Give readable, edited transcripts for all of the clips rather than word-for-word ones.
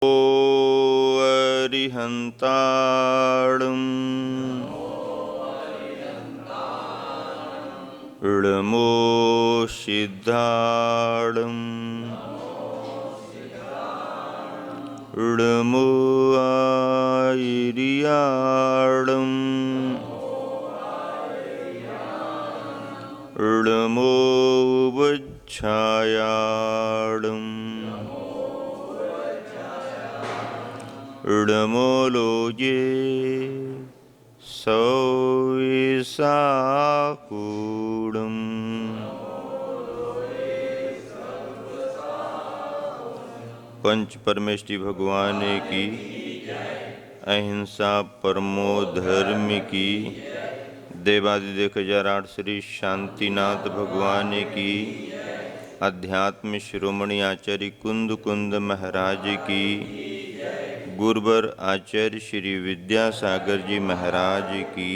अरिहन्ताणं ळमो सिद्धाणं ळमो आयिर्याणं ळमो वच्छायाणं ळमो लोये सौसाकूणम्। पंच परमेष्टि भगवान की, अहिंसा परमो धर्म की, देवादिदेव 1008 श्री शांतिनाथ भगवान की, अध्यात्म शिरोमणि आचार्य कुंद कुंद महाराज की, गुरुवर आचार्य श्री विद्यासागर जी महाराज की।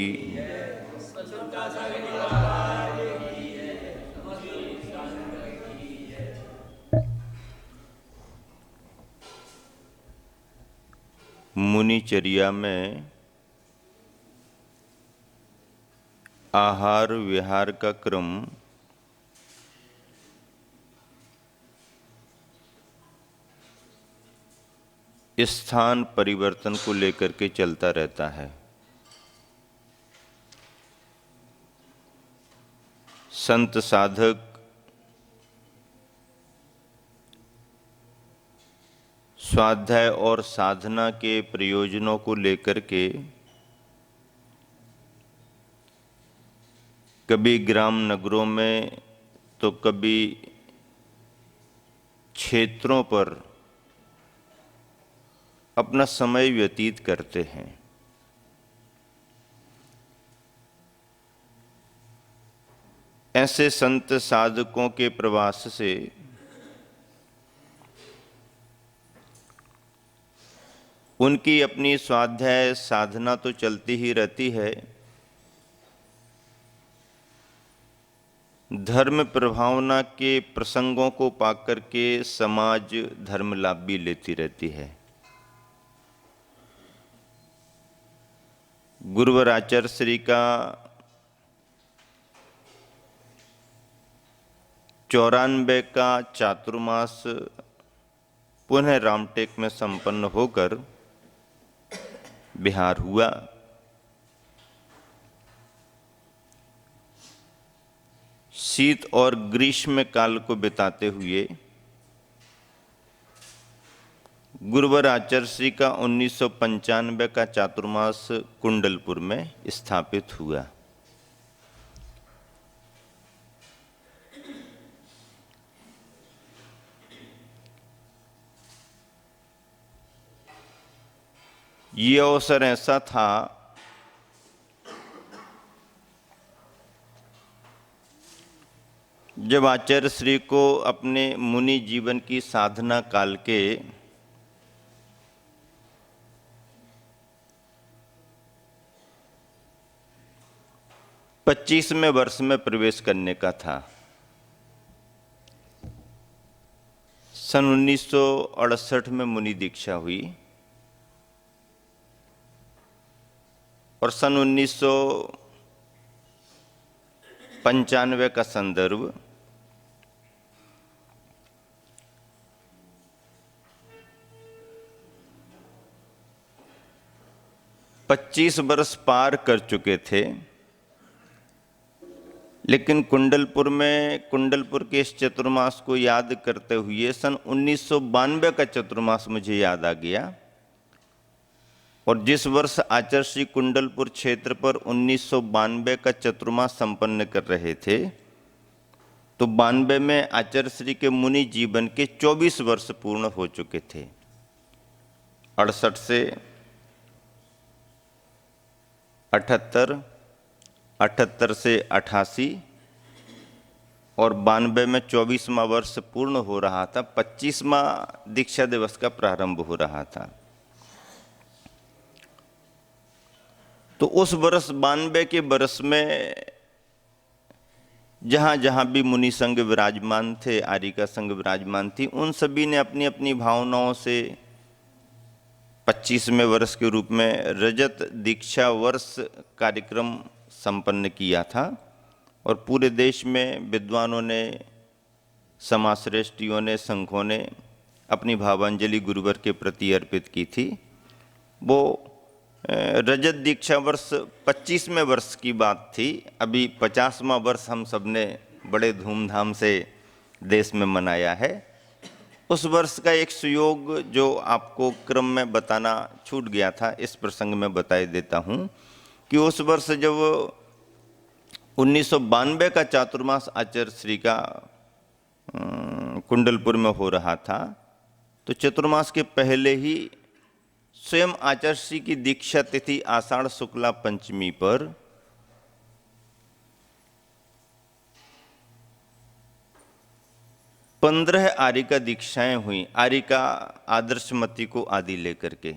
मुनिचर्या में आहार विहार का क्रम स्थान परिवर्तन को लेकर के चलता रहता है। संत साधक स्वाध्याय और साधना के प्रयोजनों को लेकर के कभी ग्राम नगरों में तो कभी क्षेत्रों पर अपना समय व्यतीत करते हैं। ऐसे संत साधकों के प्रवास से उनकी अपनी स्वाध्याय साधना तो चलती ही रहती है, धर्म प्रभावना के प्रसंगों को पाकर के समाज धर्म लाभ भी लेती रहती है। गुरुवर आचार्य श्री का 94 का चातुर्मास पुनः रामटेक में संपन्न होकर बिहार हुआ। शीत और ग्रीष्म काल को बिताते हुए गुरुवर आचार्य श्री का 1995 का चातुर्मास कुंडलपुर में स्थापित हुआ। ये अवसर ऐसा था जब आचार्य श्री को अपने मुनि जीवन की साधना काल के 25वें वर्ष में प्रवेश करने का था। सन 1968 में मुनि दीक्षा हुई और सन 1995 का संदर्भ पच्चीस वर्ष पार कर चुके थे, लेकिन कुंडलपुर के इस चतुर्मास को याद करते हुए सन 1992 का चतुर्मास मुझे याद आ गया। और जिस वर्ष आचार्य श्री कुंडलपुर क्षेत्र पर 1992 का चतुर्मास संपन्न कर रहे थे, तो 92 में आचार्य श्री के मुनि जीवन के 24 वर्ष पूर्ण हो चुके थे। 68 से 78, 78 से 88 और 92 में 24वां वर्ष पूर्ण हो रहा था। 25वां दीक्षा दिवस का प्रारंभ हो रहा था। तो उस वर्ष 92 के वर्ष में जहाँ जहाँ भी मुनि संघ विराजमान थे, आर्यिका संघ विराजमान थी, उन सभी ने अपनी अपनी भावनाओं से 25वें वर्ष के रूप में रजत दीक्षा वर्ष कार्यक्रम संपन्न किया था और पूरे देश में विद्वानों ने, समाजश्रेष्ठियों ने, संघों ने अपनी भावांजलि गुरुवर के प्रति अर्पित की थी। वो रजत दीक्षा वर्ष 25वें वर्ष की बात थी। अभी 50वां वर्ष हम सबने बड़े धूमधाम से देश में मनाया है। उस वर्ष का एक सुयोग जो आपको क्रम में बताना छूट गया था, इस प्रसंग में बताए देता हूँ कि उस वर्ष जब 1992 का चातुर्मास आचार्य श्री का कुंडलपुर में हो रहा था, तो चतुर्मास के पहले ही स्वयं आचार्य श्री की दीक्षा तिथि आषाढ़ शुक्ला पंचमी पर 15 आरिका दीक्षाएं हुई। आरिका आदर्शमती को आदि लेकर के,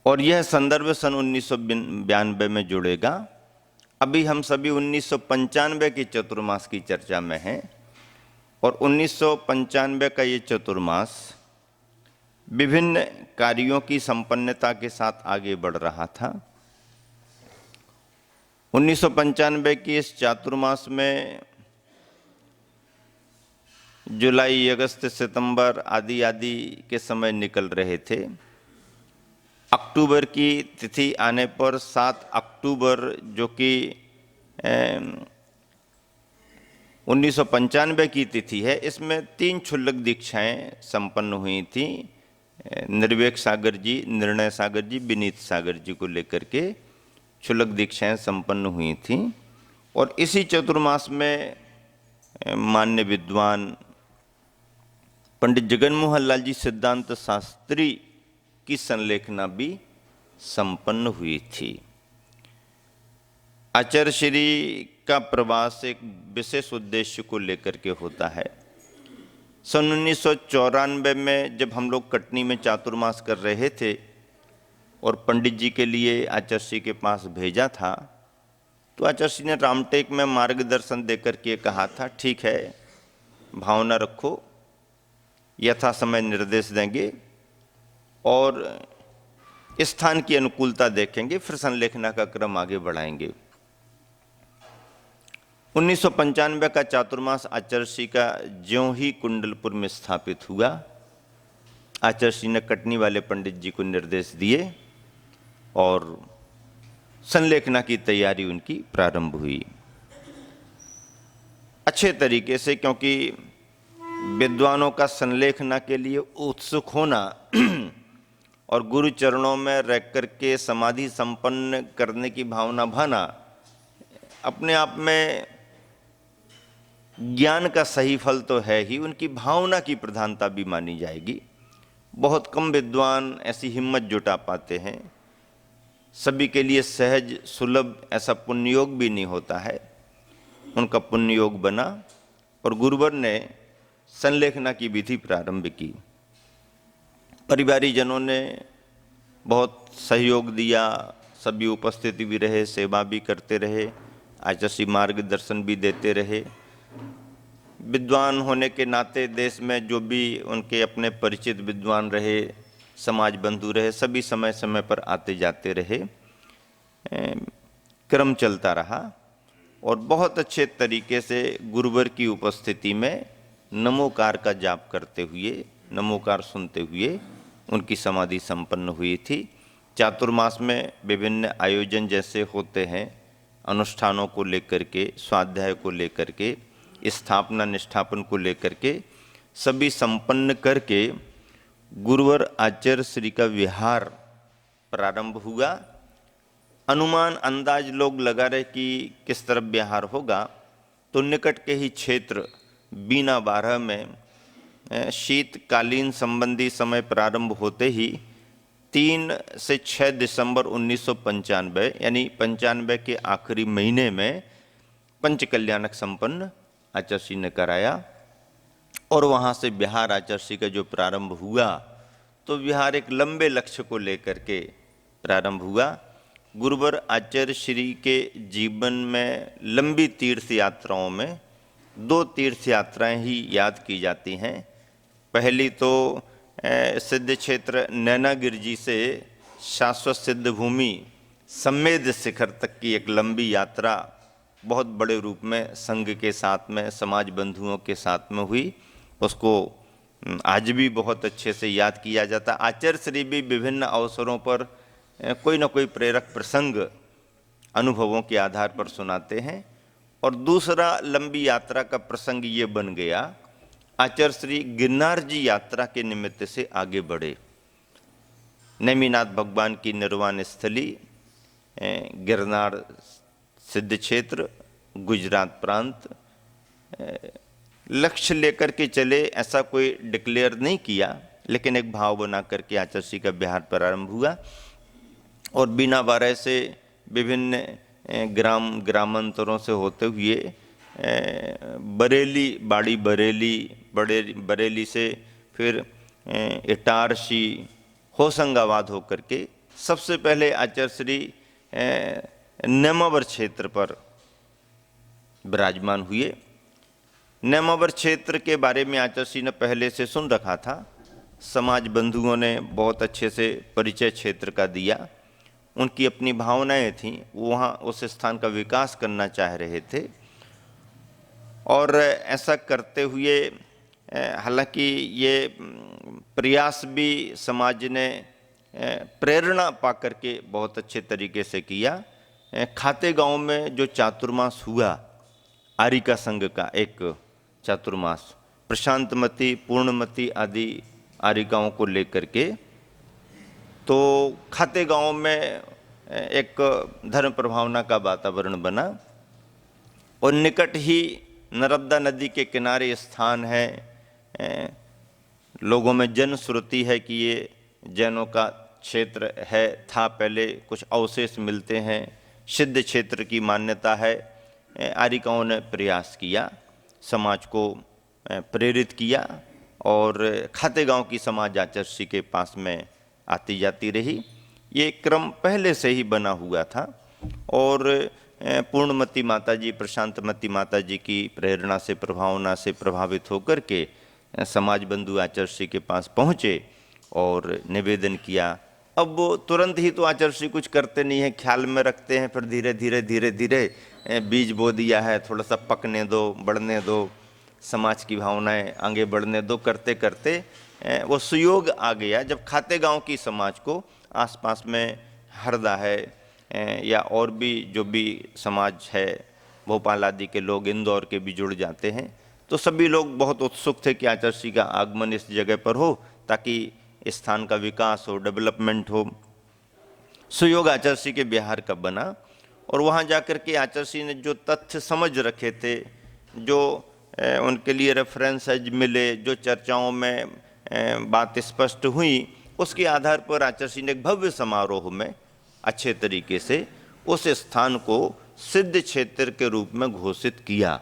और यह संदर्भ सन 1992 में जुड़ेगा। अभी हम सभी 1995 की चतुर्मास की चर्चा में हैं और 1995 का ये चतुर्मास विभिन्न कार्यों की संपन्नता के साथ आगे बढ़ रहा था। 1995 की इस चातुर्मास में जुलाई, अगस्त, सितंबर आदि आदि के समय निकल रहे थे। अक्टूबर की तिथि आने पर 7 अक्टूबर जो कि 1995 की तिथि है, इसमें 3 क्षुल्लक दीक्षाएं संपन्न हुई थी। निर्वेक सागर जी, निर्णय सागर जी, विनीत सागर जी को लेकर के क्षुल्लक दीक्षाएं संपन्न हुई थी। और इसी चतुर्मास में मान्य विद्वान पंडित जगनमोहन लाल जी सिद्धांत शास्त्री की संलेखना भी संपन्न हुई थी। आचार्य श्री का प्रवास एक विशेष उद्देश्य को लेकर के होता है। सन 1994 में जब हम लोग कटनी में चातुर्मास कर रहे थे और पंडित जी के लिए आचार्य श्री के पास भेजा था, तो आचार्य श्री ने रामटेक में मार्गदर्शन देकर के कहा था, ठीक है, भावना रखो, यथा समय निर्देश देंगे और स्थान की अनुकूलता देखेंगे, फिर संलेखना का क्रम आगे बढ़ाएंगे। 1995 का चातुर्मास आचार्य श्री का ज्यों ही कुंडलपुर में स्थापित हुआ, आचार्य श्री ने कटनी वाले पंडित जी को निर्देश दिए और संलेखना की तैयारी उनकी प्रारंभ हुई अच्छे तरीके से, क्योंकि विद्वानों का संलेखना के लिए उत्सुक होना और गुरु चरणों में रह करके समाधि संपन्न करने की भावना भाना अपने आप में ज्ञान का सही फल तो है ही, उनकी भावना की प्रधानता भी मानी जाएगी। बहुत कम विद्वान ऐसी हिम्मत जुटा पाते हैं। सभी के लिए सहज सुलभ ऐसा पुण्ययोग भी नहीं होता है। उनका पुण्ययोग बना और गुरुवर ने संलेखना की विधि प्रारंभ की। परिवारीजनों ने बहुत सहयोग दिया, सभी उपस्थित भी रहे, सेवा भी करते रहे, आचार्य श्री मार्गदर्शन भी देते रहे। विद्वान होने के नाते देश में जो भी उनके अपने परिचित विद्वान रहे, समाज बंधु रहे, सभी समय समय पर आते जाते रहे। क्रम चलता रहा और बहुत अच्छे तरीके से गुरुवर की उपस्थिति में नमोकार का जाप करते हुए, नमोकार सुनते हुए उनकी समाधि संपन्न हुई थी। चातुर्मास में विभिन्न आयोजन जैसे होते हैं, अनुष्ठानों को लेकर के, स्वाध्याय को लेकर के, स्थापना निष्ठापन को लेकर के सभी संपन्न करके गुरुवर आचार्य श्री का विहार प्रारंभ हुआ। अनुमान अंदाज लोग लगा रहे कि किस तरफ विहार होगा, तो निकट के ही क्षेत्र बीना 12 में शीतकालीन संबंधी समय प्रारंभ होते ही 3 से 6 दिसंबर 1995 यानी 95 के आखिरी महीने में पंचकल्याणक संपन्न आचार्य श्री ने कराया। और वहाँ से विहार आचार्य श्री का जो प्रारंभ हुआ, तो विहार एक लंबे लक्ष्य को लेकर के प्रारंभ हुआ। गुरुवर आचार्य श्री के जीवन में लंबी तीर्थ यात्राओं में 2 तीर्थ यात्राएं ही याद की जाती हैं। पहली तो सिद्ध क्षेत्र नैनागिर जी से शाश्वत सिद्ध भूमि सम्मेद शिखर तक की एक लंबी यात्रा बहुत बड़े रूप में संघ के साथ में, समाज बंधुओं के साथ में हुई। उसको आज भी बहुत अच्छे से याद किया जाता। आचार्य श्री भी विभिन्न अवसरों पर कोई न कोई प्रेरक प्रसंग अनुभवों के आधार पर सुनाते हैं। और दूसरा लंबी यात्रा का प्रसंग ये बन गया, आचार्य श्री गिरनार जी यात्रा के निमित्त से आगे बढ़े। नेमिनाथ भगवान की निर्वाण स्थली गिरनार सिद्ध क्षेत्र, गुजरात प्रांत, लक्ष्य लेकर के चले, ऐसा कोई डिक्लेयर नहीं किया, लेकिन एक भाव बना करके आचार्य श्री का बिहार प्रारंभ हुआ। और बिना बारह से विभिन्न ग्रामांतरों से होते हुए बरेली, बाड़ी बरेली से फिर इटारसी, होशंगाबाद होकर के सबसे पहले आचार्य श्री नेमावर क्षेत्र पर विराजमान हुए। नेमावर क्षेत्र के बारे में आचार्य श्री ने पहले से सुन रखा था, समाज बंधुओं ने बहुत अच्छे से परिचय क्षेत्र का दिया। उनकी अपनी भावनाएं थीं, वहाँ उस स्थान का विकास करना चाह रहे थे। और ऐसा करते हुए हालांकि ये प्रयास भी समाज ने प्रेरणा पाकर के बहुत अच्छे तरीके से किया। खाते गांव में जो चातुर्मास हुआ, आरिका संघ का एक चातुर्मास, प्रशांतमती, पूर्णमती आदि आरिकाओं को लेकर के, तो खाते गांव में एक धर्म प्रभावना का वातावरण बना। और निकट ही नर्मदा नदी के किनारे स्थान है। लोगों में जन श्रुति है कि ये जैनों का क्षेत्र है, था पहले, कुछ अवशेष मिलते हैं, सिद्ध क्षेत्र की मान्यता है। आरिकाओं ने प्रयास किया, समाज को प्रेरित किया और खाते गांव की समाज आचार्य श्री के पास में आती जाती रही। ये क्रम पहले से ही बना हुआ था। और पूर्णमती माताजी, प्रशांतमती माताजी की प्रेरणा से, प्रभावना से प्रभावित होकर के समाज बंधु आचार्य श्री के पास पहुँचे और निवेदन किया। अब वो तुरंत ही तो आचार्य श्री कुछ करते नहीं हैं, ख्याल में रखते हैं, फिर धीरे धीरे बीज बो दिया है, थोड़ा सा पकने दो, बढ़ने दो, समाज की भावनाएं आगे बढ़ने दो, करते करते वो सुयोग आ गया। जब खाते गांव की समाज को आसपास में हरदा है या और भी जो भी समाज है, भोपाल आदि के लोग, इंदौर के भी जुड़ जाते हैं, तो सभी लोग बहुत उत्सुक थे कि आचार्य श्री का आगमन इस जगह पर हो ताकि स्थान का विकास हो, डेवलपमेंट हो। सुयोग आचार्य श्री के बिहार का बना। और वहाँ जाकर के आचार्य श्री ने जो तथ्य समझ रखे थे, जो उनके लिए रेफरेंसेज मिले, जो चर्चाओं में बात स्पष्ट हुई, उसके आधार पर आचार्य श्री ने एक भव्य समारोह में अच्छे तरीके से उस स्थान को सिद्ध क्षेत्र के रूप में घोषित किया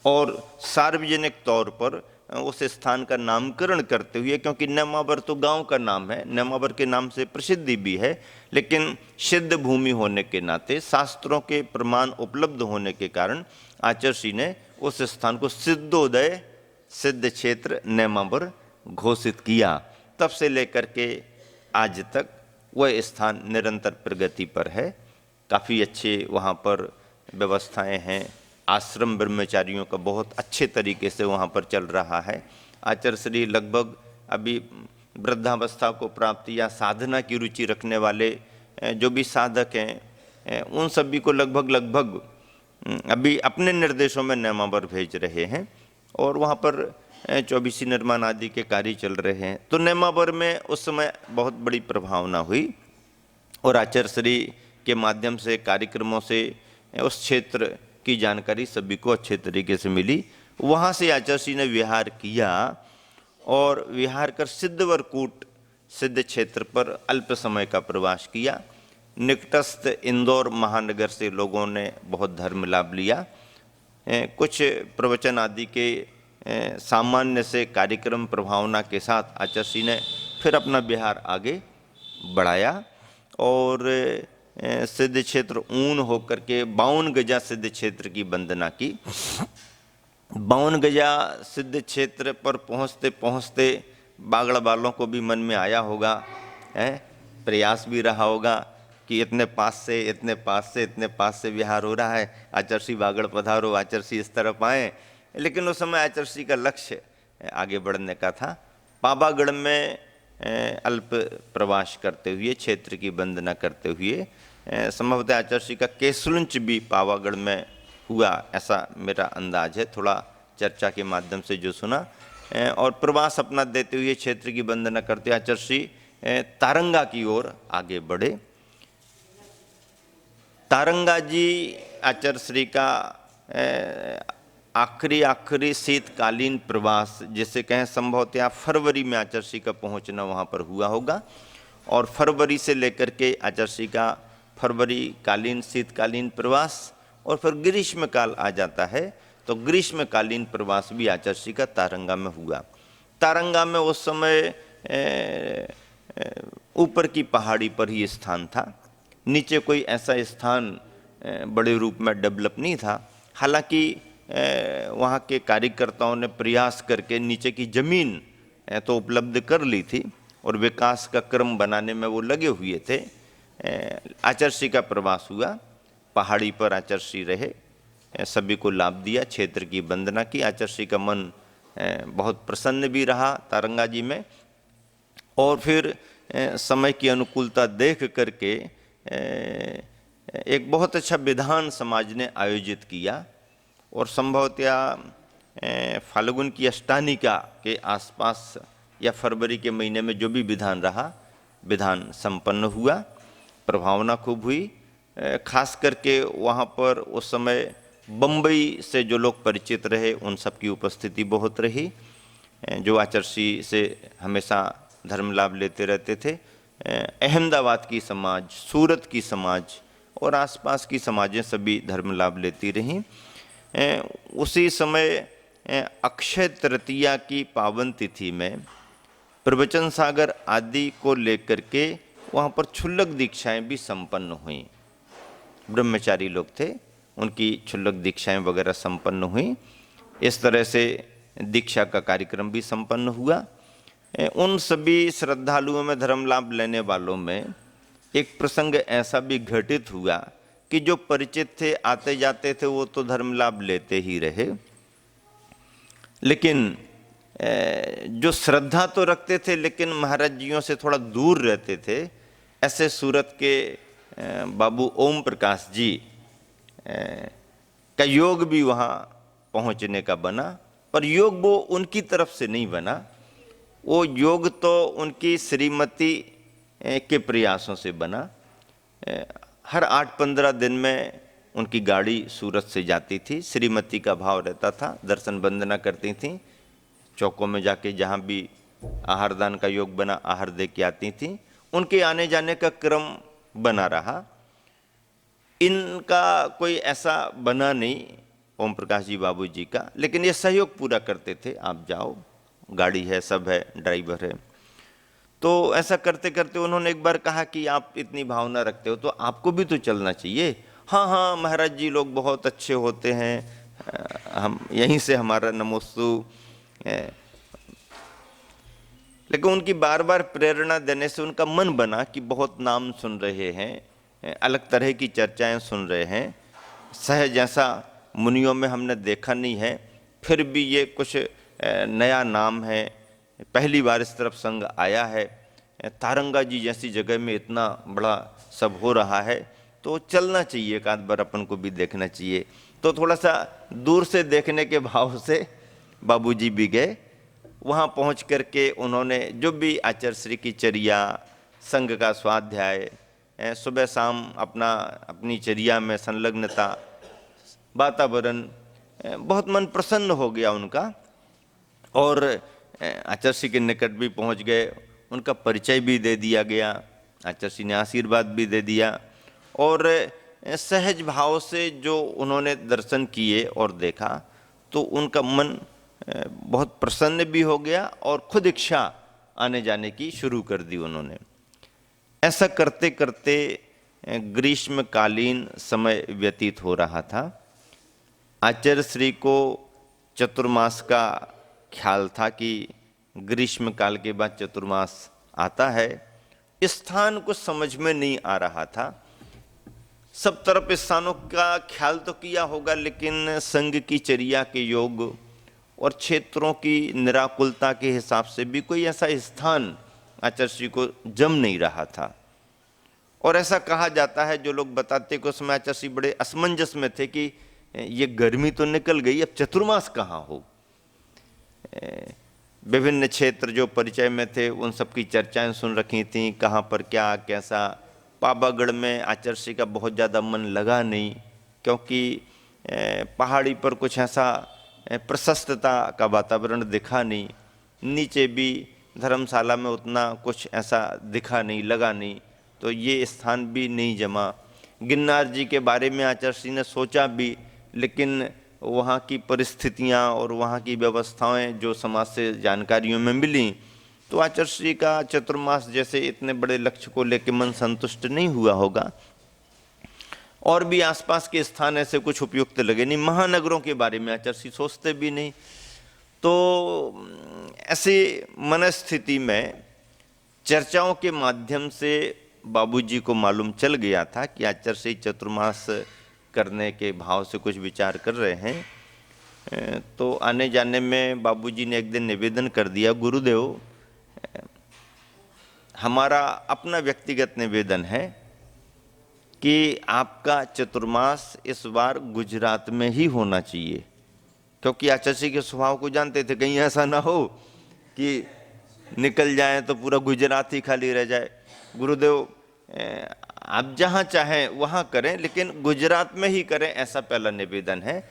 और सार्वजनिक तौर पर उस स्थान का नामकरण करते हुए, क्योंकि नेमावर तो गांव का नाम है, नेमावर के नाम से प्रसिद्धि भी है, लेकिन सिद्ध भूमि होने के नाते, शास्त्रों के प्रमाण उपलब्ध होने के कारण आचार्य श्री ने उस स्थान को सिद्धोदय सिद्ध क्षेत्र नेमावर घोषित किया। तब से लेकर के आज तक वह स्थान निरंतर प्रगति पर है। काफ़ी अच्छे वहाँ पर व्यवस्थाएं हैं, आश्रम ब्रह्मचारियों का बहुत अच्छे तरीके से वहाँ पर चल रहा है। आचार्य श्री लगभग अभी वृद्धावस्था को प्राप्त या साधना की रुचि रखने वाले जो भी साधक हैं, उन सभी को लगभग अभी अपने निर्देशों में नेमावर भेज रहे हैं और वहाँ पर 24 निर्माण आदि के कार्य चल रहे हैं। तो नेमावर में उस समय बहुत बड़ी प्रभावना हुई और आचार्य श्री के माध्यम से, कार्यक्रमों से उस क्षेत्र की जानकारी सभी को अच्छे तरीके से मिली। वहाँ से आचार्य श्री ने विहार किया और विहार कर सिद्धवरकूट सिद्ध क्षेत्र पर अल्प समय का प्रवास किया। निकटस्थ इंदौर महानगर से लोगों ने बहुत धर्म लाभ लिया। कुछ प्रवचन आदि के सामान्य से कार्यक्रम प्रभावना के साथ आचार्य श्री ने फिर अपना बिहार आगे बढ़ाया और सिद्ध क्षेत्र ऊन होकर के 52 गजा सिद्ध क्षेत्र की वंदना की। 52 गजा सिद्ध क्षेत्र पर पहुँचते पहुँचते बागड़ वालों को भी मन में आया होगा, प्रयास भी रहा होगा कि इतने पास से इतने पास से विहार हो रहा है, आचर्षी बागड़ पधारो, आचर्षी इस तरफ आए। लेकिन उस समय आचर्षी का लक्ष्य आगे बढ़ने का था। पावागढ़ में अल्प प्रवास करते हुए, क्षेत्र की वंदना करते हुए, संभवतः आचर्षी का केसलुंच भी पावागढ़ में हुआ, ऐसा मेरा अंदाज है, थोड़ा चर्चा के माध्यम से जो सुना। और प्रवास अपना देते हुए, क्षेत्र की वंदना करते हुए आचर्षी तारंगा की ओर आगे बढ़े। तारंगा जी आचर्षी का आखिरी शीतकालीन प्रवास, जिसे कहें, संभवतः फरवरी में आचर्षी का पहुंचना वहां पर हुआ होगा। और फरवरी से लेकर के आचर्षी का फरवरी कालीन शीतकालीन प्रवास, और फिर ग्रीष्म काल आ जाता है, तो ग्रीष्मकालीन प्रवास भी आचर्षी का तारंगा में हुआ। तारंगा में उस समय ऊपर की पहाड़ी पर ही स्थान था, नीचे कोई ऐसा स्थान बड़े रूप में डेवलप नहीं था। हालांकि वहाँ के कार्यकर्ताओं ने प्रयास करके नीचे की जमीन तो उपलब्ध कर ली थी और विकास का क्रम बनाने में वो लगे हुए थे। आचर्षी का प्रवास हुआ, पहाड़ी पर आचर्षी रहे, सभी को लाभ दिया, क्षेत्र की वंदना की। आचर्षी का मन बहुत प्रसन्न भी रहा तारंगा जी में। और फिर समय की अनुकूलता देख करके एक बहुत अच्छा विधान समाज ने आयोजित किया, और संभवतः फाल्गुन की अष्टानिका के आसपास या फरवरी के महीने में जो भी विधान रहा, विधान संपन्न हुआ, प्रभावना खूब हुई। खास करके वहाँ पर उस समय बम्बई से जो लोग परिचित रहे, उन सब की उपस्थिति बहुत रही, जो आचर्षी से हमेशा धर्म लाभ लेते रहते थे। अहमदाबाद की समाज, सूरत की समाज और आसपास की समाजें सभी धर्म लाभ लेती रहीं। उसी समय अक्षय तृतीया की पावन तिथि में प्रवचन सागर आदि को लेकर के वहाँ पर क्षुल्लक दीक्षाएं भी संपन्न हुई। ब्रह्मचारी लोग थे, उनकी क्षुल्लक दीक्षाएं वगैरह संपन्न हुई। इस तरह से दीक्षा का कार्यक्रम भी संपन्न हुआ। उन सभी श्रद्धालुओं में, धर्म लाभ लेने वालों में एक प्रसंग ऐसा भी घटित हुआ कि जो परिचित थे, आते जाते थे, वो तो धर्म लाभ लेते ही रहे, लेकिन जो श्रद्धा तो रखते थे लेकिन महाराज जियों से थोड़ा दूर रहते थे, ऐसे सूरत के बाबू ओम प्रकाश जी का योग भी वहाँ पहुँचने का बना। पर योग वो उनकी तरफ से नहीं बना, वो योग तो उनकी श्रीमती के प्रयासों से बना। हर 8-15 दिन में उनकी गाड़ी सूरत से जाती थी, श्रीमती का भाव रहता था, दर्शन वंदना करती थीं, चौकों में जाके जहाँ भी आहार दान का योग बना, आहार दे के आती थीं। उनके आने जाने का क्रम बना रहा। इनका कोई ऐसा बना नहीं, ओम प्रकाश जी बाबू जी का, लेकिन ये सहयोग पूरा करते थे, आप जाओ, गाड़ी है, सब है, ड्राइवर है। तो ऐसा करते करते उन्होंने एक बार कहा कि आप इतनी भावना रखते हो तो आपको भी तो चलना चाहिए। हाँ हाँ महाराज जी लोग बहुत अच्छे होते हैं, हम यहीं से हमारा नमोस्तु। लेकिन उनकी बार बार प्रेरणा देने से उनका मन बना कि बहुत नाम सुन रहे हैं, अलग तरह की चर्चाएं सुन रहे हैं, सहज ऐसा मुनियों में हमने देखा नहीं है, फिर भी ये कुछ नया नाम है, पहली बार इस तरफ संग आया है, तारंगा जी जैसी जगह में इतना बड़ा सब हो रहा है, तो चलना चाहिए, एक आध बार अपन को भी देखना चाहिए। तो थोड़ा सा दूर से देखने के भाव से बाबूजी भी गए। वहाँ पहुँच करके उन्होंने जो भी आचर्यश्री की चर्या, संघ का स्वाध्याय, सुबह शाम अपनी चर्या में संलग्नता, वातावरण, बहुत मन प्रसन्न हो गया उनका। और आचर्यश्री के निकट भी पहुँच गए, उनका परिचय भी दे दिया गया, आचर्यश्री ने आशीर्वाद भी दे दिया। और सहज भाव से जो उन्होंने दर्शन किए और देखा तो उनका मन बहुत प्रसन्न भी हो गया और खुद इच्छा आने जाने की शुरू कर दी उन्होंने। ऐसा करते करते ग्रीष्मकालीन समय व्यतीत हो रहा था। आचार्यश्री को चतुर्मास का ख्याल था कि ग्रीष्म काल के बाद चतुर्मास आता है। स्थान कुछ समझ में नहीं आ रहा था। सब तरफ स्थानों का ख्याल तो किया होगा, लेकिन संघ की चर्या के योग और क्षेत्रों की निराकुलता के हिसाब से भी कोई ऐसा स्थान आचार्य श्री को जम नहीं रहा था। और ऐसा कहा जाता है, जो लोग बताते कि उसमें आचार्य श्री बड़े असमंजस में थे कि ये गर्मी तो निकल गई, अब चतुर्मास कहाँ हो। विभिन्न क्षेत्र जो परिचय में थे उन सब की चर्चाएं सुन रखी थी, कहाँ पर क्या कैसा। पावागढ़ में आचार्य श्री का बहुत ज़्यादा मन लगा नहीं, क्योंकि पहाड़ी पर कुछ ऐसा प्रशस्तता का वातावरण दिखा नहीं, नीचे भी धर्मशाला में उतना कुछ ऐसा दिखा नहीं, लगा नहीं, तो ये स्थान भी नहीं जमा। गिरनार जी के बारे में आचार्य श्री ने सोचा भी, लेकिन वहाँ की परिस्थितियाँ और वहाँ की व्यवस्थाएं जो समाज से जानकारियों में मिली, तो आचार्य श्री का चतुर्मास जैसे इतने बड़े लक्ष्य को लेकर मन संतुष्ट नहीं हुआ होगा। और भी आसपास के स्थान ऐसे कुछ उपयुक्त लगे नहीं, महानगरों के बारे में आचार्य श्री सोचते भी नहीं। तो ऐसी मनस्थिति में चर्चाओं के माध्यम से बाबूजी को मालूम चल गया था कि आचार्य श्री चतुर्मास करने के भाव से कुछ विचार कर रहे हैं। तो आने जाने में बाबूजी ने एक दिन निवेदन कर दिया, गुरुदेव हमारा अपना व्यक्तिगत निवेदन है कि आपका चतुर्मास इस बार गुजरात में ही होना चाहिए, क्योंकि आचार्य श्री के स्वभाव को जानते थे, कहीं ऐसा ना हो कि निकल जाए तो पूरा गुजरात ही खाली रह जाए। गुरुदेव आप जहाँ चाहें वहाँ करें, लेकिन गुजरात में ही करें, ऐसा पहला निवेदन है।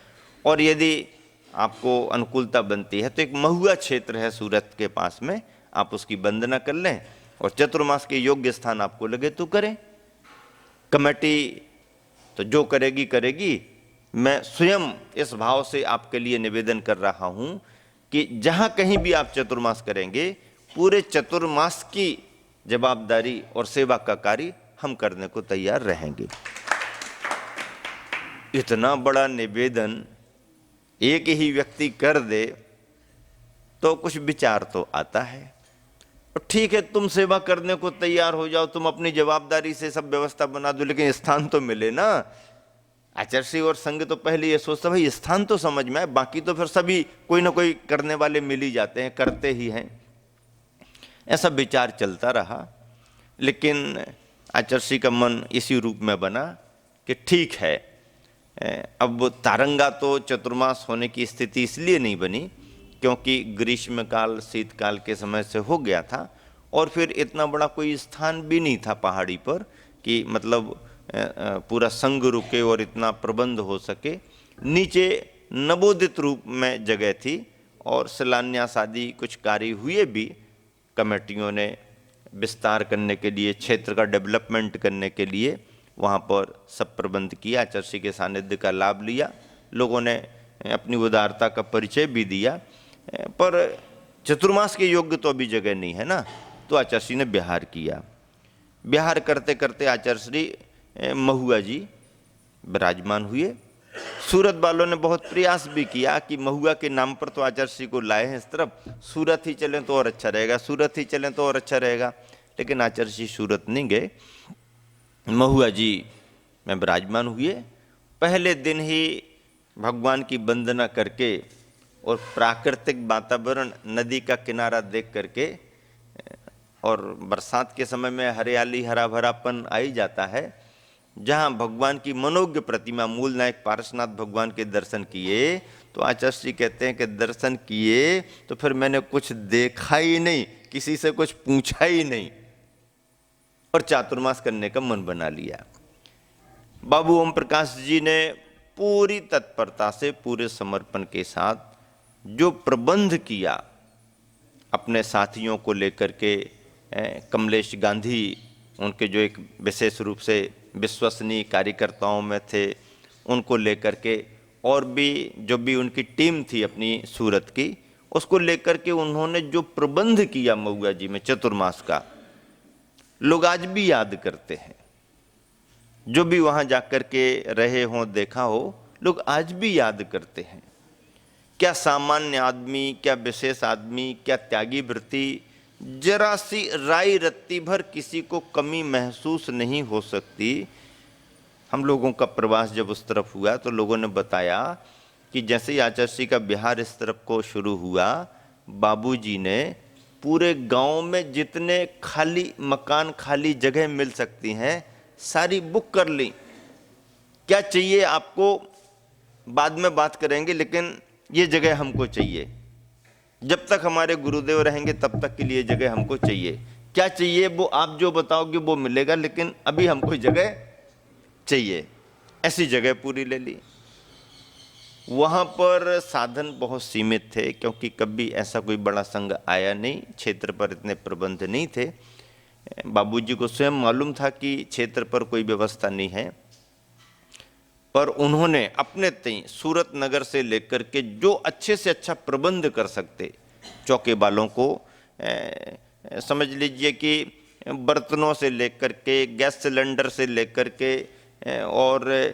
और यदि आपको अनुकूलता बनती है तो एक महुआ क्षेत्र है सूरत के पास में, आप उसकी वंदना कर लें और चतुर्मास के योग्य स्थान आपको लगे तो करें। कमेटी तो जो करेगी करेगी, मैं स्वयं इस भाव से आपके लिए निवेदन कर रहा हूं कि जहां कहीं भी आप चतुर्मास करेंगे, पूरे चतुर्मास की जवाबदारी और सेवा का कार्य हम करने को तैयार रहेंगे। इतना बड़ा निवेदन एक ही व्यक्ति कर दे तो कुछ विचार तो आता है। ठीक है, तुम सेवा करने को तैयार हो जाओ, तुम अपनी जवाबदारी से सब व्यवस्था बना दो, लेकिन स्थान तो मिले ना। आचार्य श्री और संघ तो पहले ये सोचता भाई स्थान तो समझ में आए, बाकी तो फिर सभी कोई ना कोई करने वाले मिल ही जाते हैं, करते ही हैं। ऐसा विचार चलता रहा, लेकिन आचार्य श्री का मन इसी रूप में बना कि ठीक है, अब तारंगा तो चतुर्मास होने की स्थिति इसलिए नहीं बनी क्योंकि ग्रीष्म काल शीतकाल के समय से हो गया था, और फिर इतना बड़ा कोई स्थान भी नहीं था पहाड़ी पर कि मतलब पूरा संघ रुके और इतना प्रबंध हो सके। नीचे नवोदित रूप में जगह थी और शिलान्यास आदि कुछ कार्य हुए भी। कमेटियों ने विस्तार करने के लिए, क्षेत्र का डेवलपमेंट करने के लिए वहाँ पर सब प्रबंध किया। आचार्य श्री के सानिध्य का लाभ लिया, लोगों ने अपनी उदारता का परिचय भी दिया। पर चतुर्मास के योग्य तो अभी जगह नहीं है ना, तो आचार्य श्री ने बिहार किया। बिहार करते करते आचार्य श्री महुआ जी विराजमान हुए। सूरत वालों ने बहुत प्रयास भी किया कि महुआ के नाम पर तो आचार्य श्री को लाए हैं इस तरफ, सूरत ही चलें तो और अच्छा रहेगा, सूरत ही चलें तो और अच्छा रहेगा। लेकिन आचार्य श्री सूरत नहीं गए, महुआ जी में विराजमान हुए। पहले दिन ही भगवान की वंदना करके और प्राकृतिक वातावरण, नदी का किनारा देख करके, और बरसात के समय में हरियाली हरा भरापन आ ही जाता है, जहाँ भगवान की मनोज्ञ प्रतिमा मूल नायक पारसनाथ भगवान के दर्शन किए, तो आचार्य श्री कहते हैं कि दर्शन किए तो फिर मैंने कुछ देखा ही नहीं, किसी से कुछ पूछा ही नहीं, और चातुर्मास करने का मन बना लिया। बाबू ओम प्रकाश जी ने पूरी तत्परता से, पूरे समर्पण के साथ जो प्रबंध किया अपने साथियों को लेकर के, कमलेश गांधी उनके जो एक विशेष रूप से विश्वसनीय कार्यकर्ताओं में थे, उनको लेकर के, और भी जो भी उनकी टीम थी अपनी सूरत की, उसको लेकर के उन्होंने जो प्रबंध किया महुआ जी में चतुर्मास का, लोग आज भी याद करते हैं। जो भी वहाँ जाकर के रहे हों, देखा हो, लोग आज भी याद करते हैं। क्या सामान्य आदमी, क्या विशेष आदमी, क्या त्यागी वृत्ति, जरा सी राई रत्ती भर किसी को कमी महसूस नहीं हो सकती। हम लोगों का प्रवास जब उस तरफ हुआ तो लोगों ने बताया कि जैसे ही आचार्य श्री का बिहार इस तरफ को शुरू हुआ, बाबूजी ने पूरे गांव में जितने खाली मकान, खाली जगह मिल सकती हैं, सारी बुक कर ली। क्या चाहिए आपको बाद में बात करेंगे, लेकिन ये जगह हमको चाहिए। जब तक हमारे गुरुदेव रहेंगे तब तक के लिए जगह हमको चाहिए। क्या चाहिए वो आप जो बताओगे वो मिलेगा, लेकिन अभी हमको जगह चाहिए। ऐसी जगह पूरी ले ली। वहाँ पर साधन बहुत सीमित थे, क्योंकि कभी ऐसा कोई बड़ा संघ आया नहीं, क्षेत्र पर इतने प्रबंध नहीं थे। बाबूजी को स्वयं मालूम था कि क्षेत्र पर कोई व्यवस्था नहीं है, पर उन्होंने अपने तय सूरत नगर से लेकर के जो अच्छे से अच्छा प्रबंध कर सकते, चौके वालों को समझ लीजिए कि बर्तनों से लेकर के, गैस सिलेंडर से लेकर के, और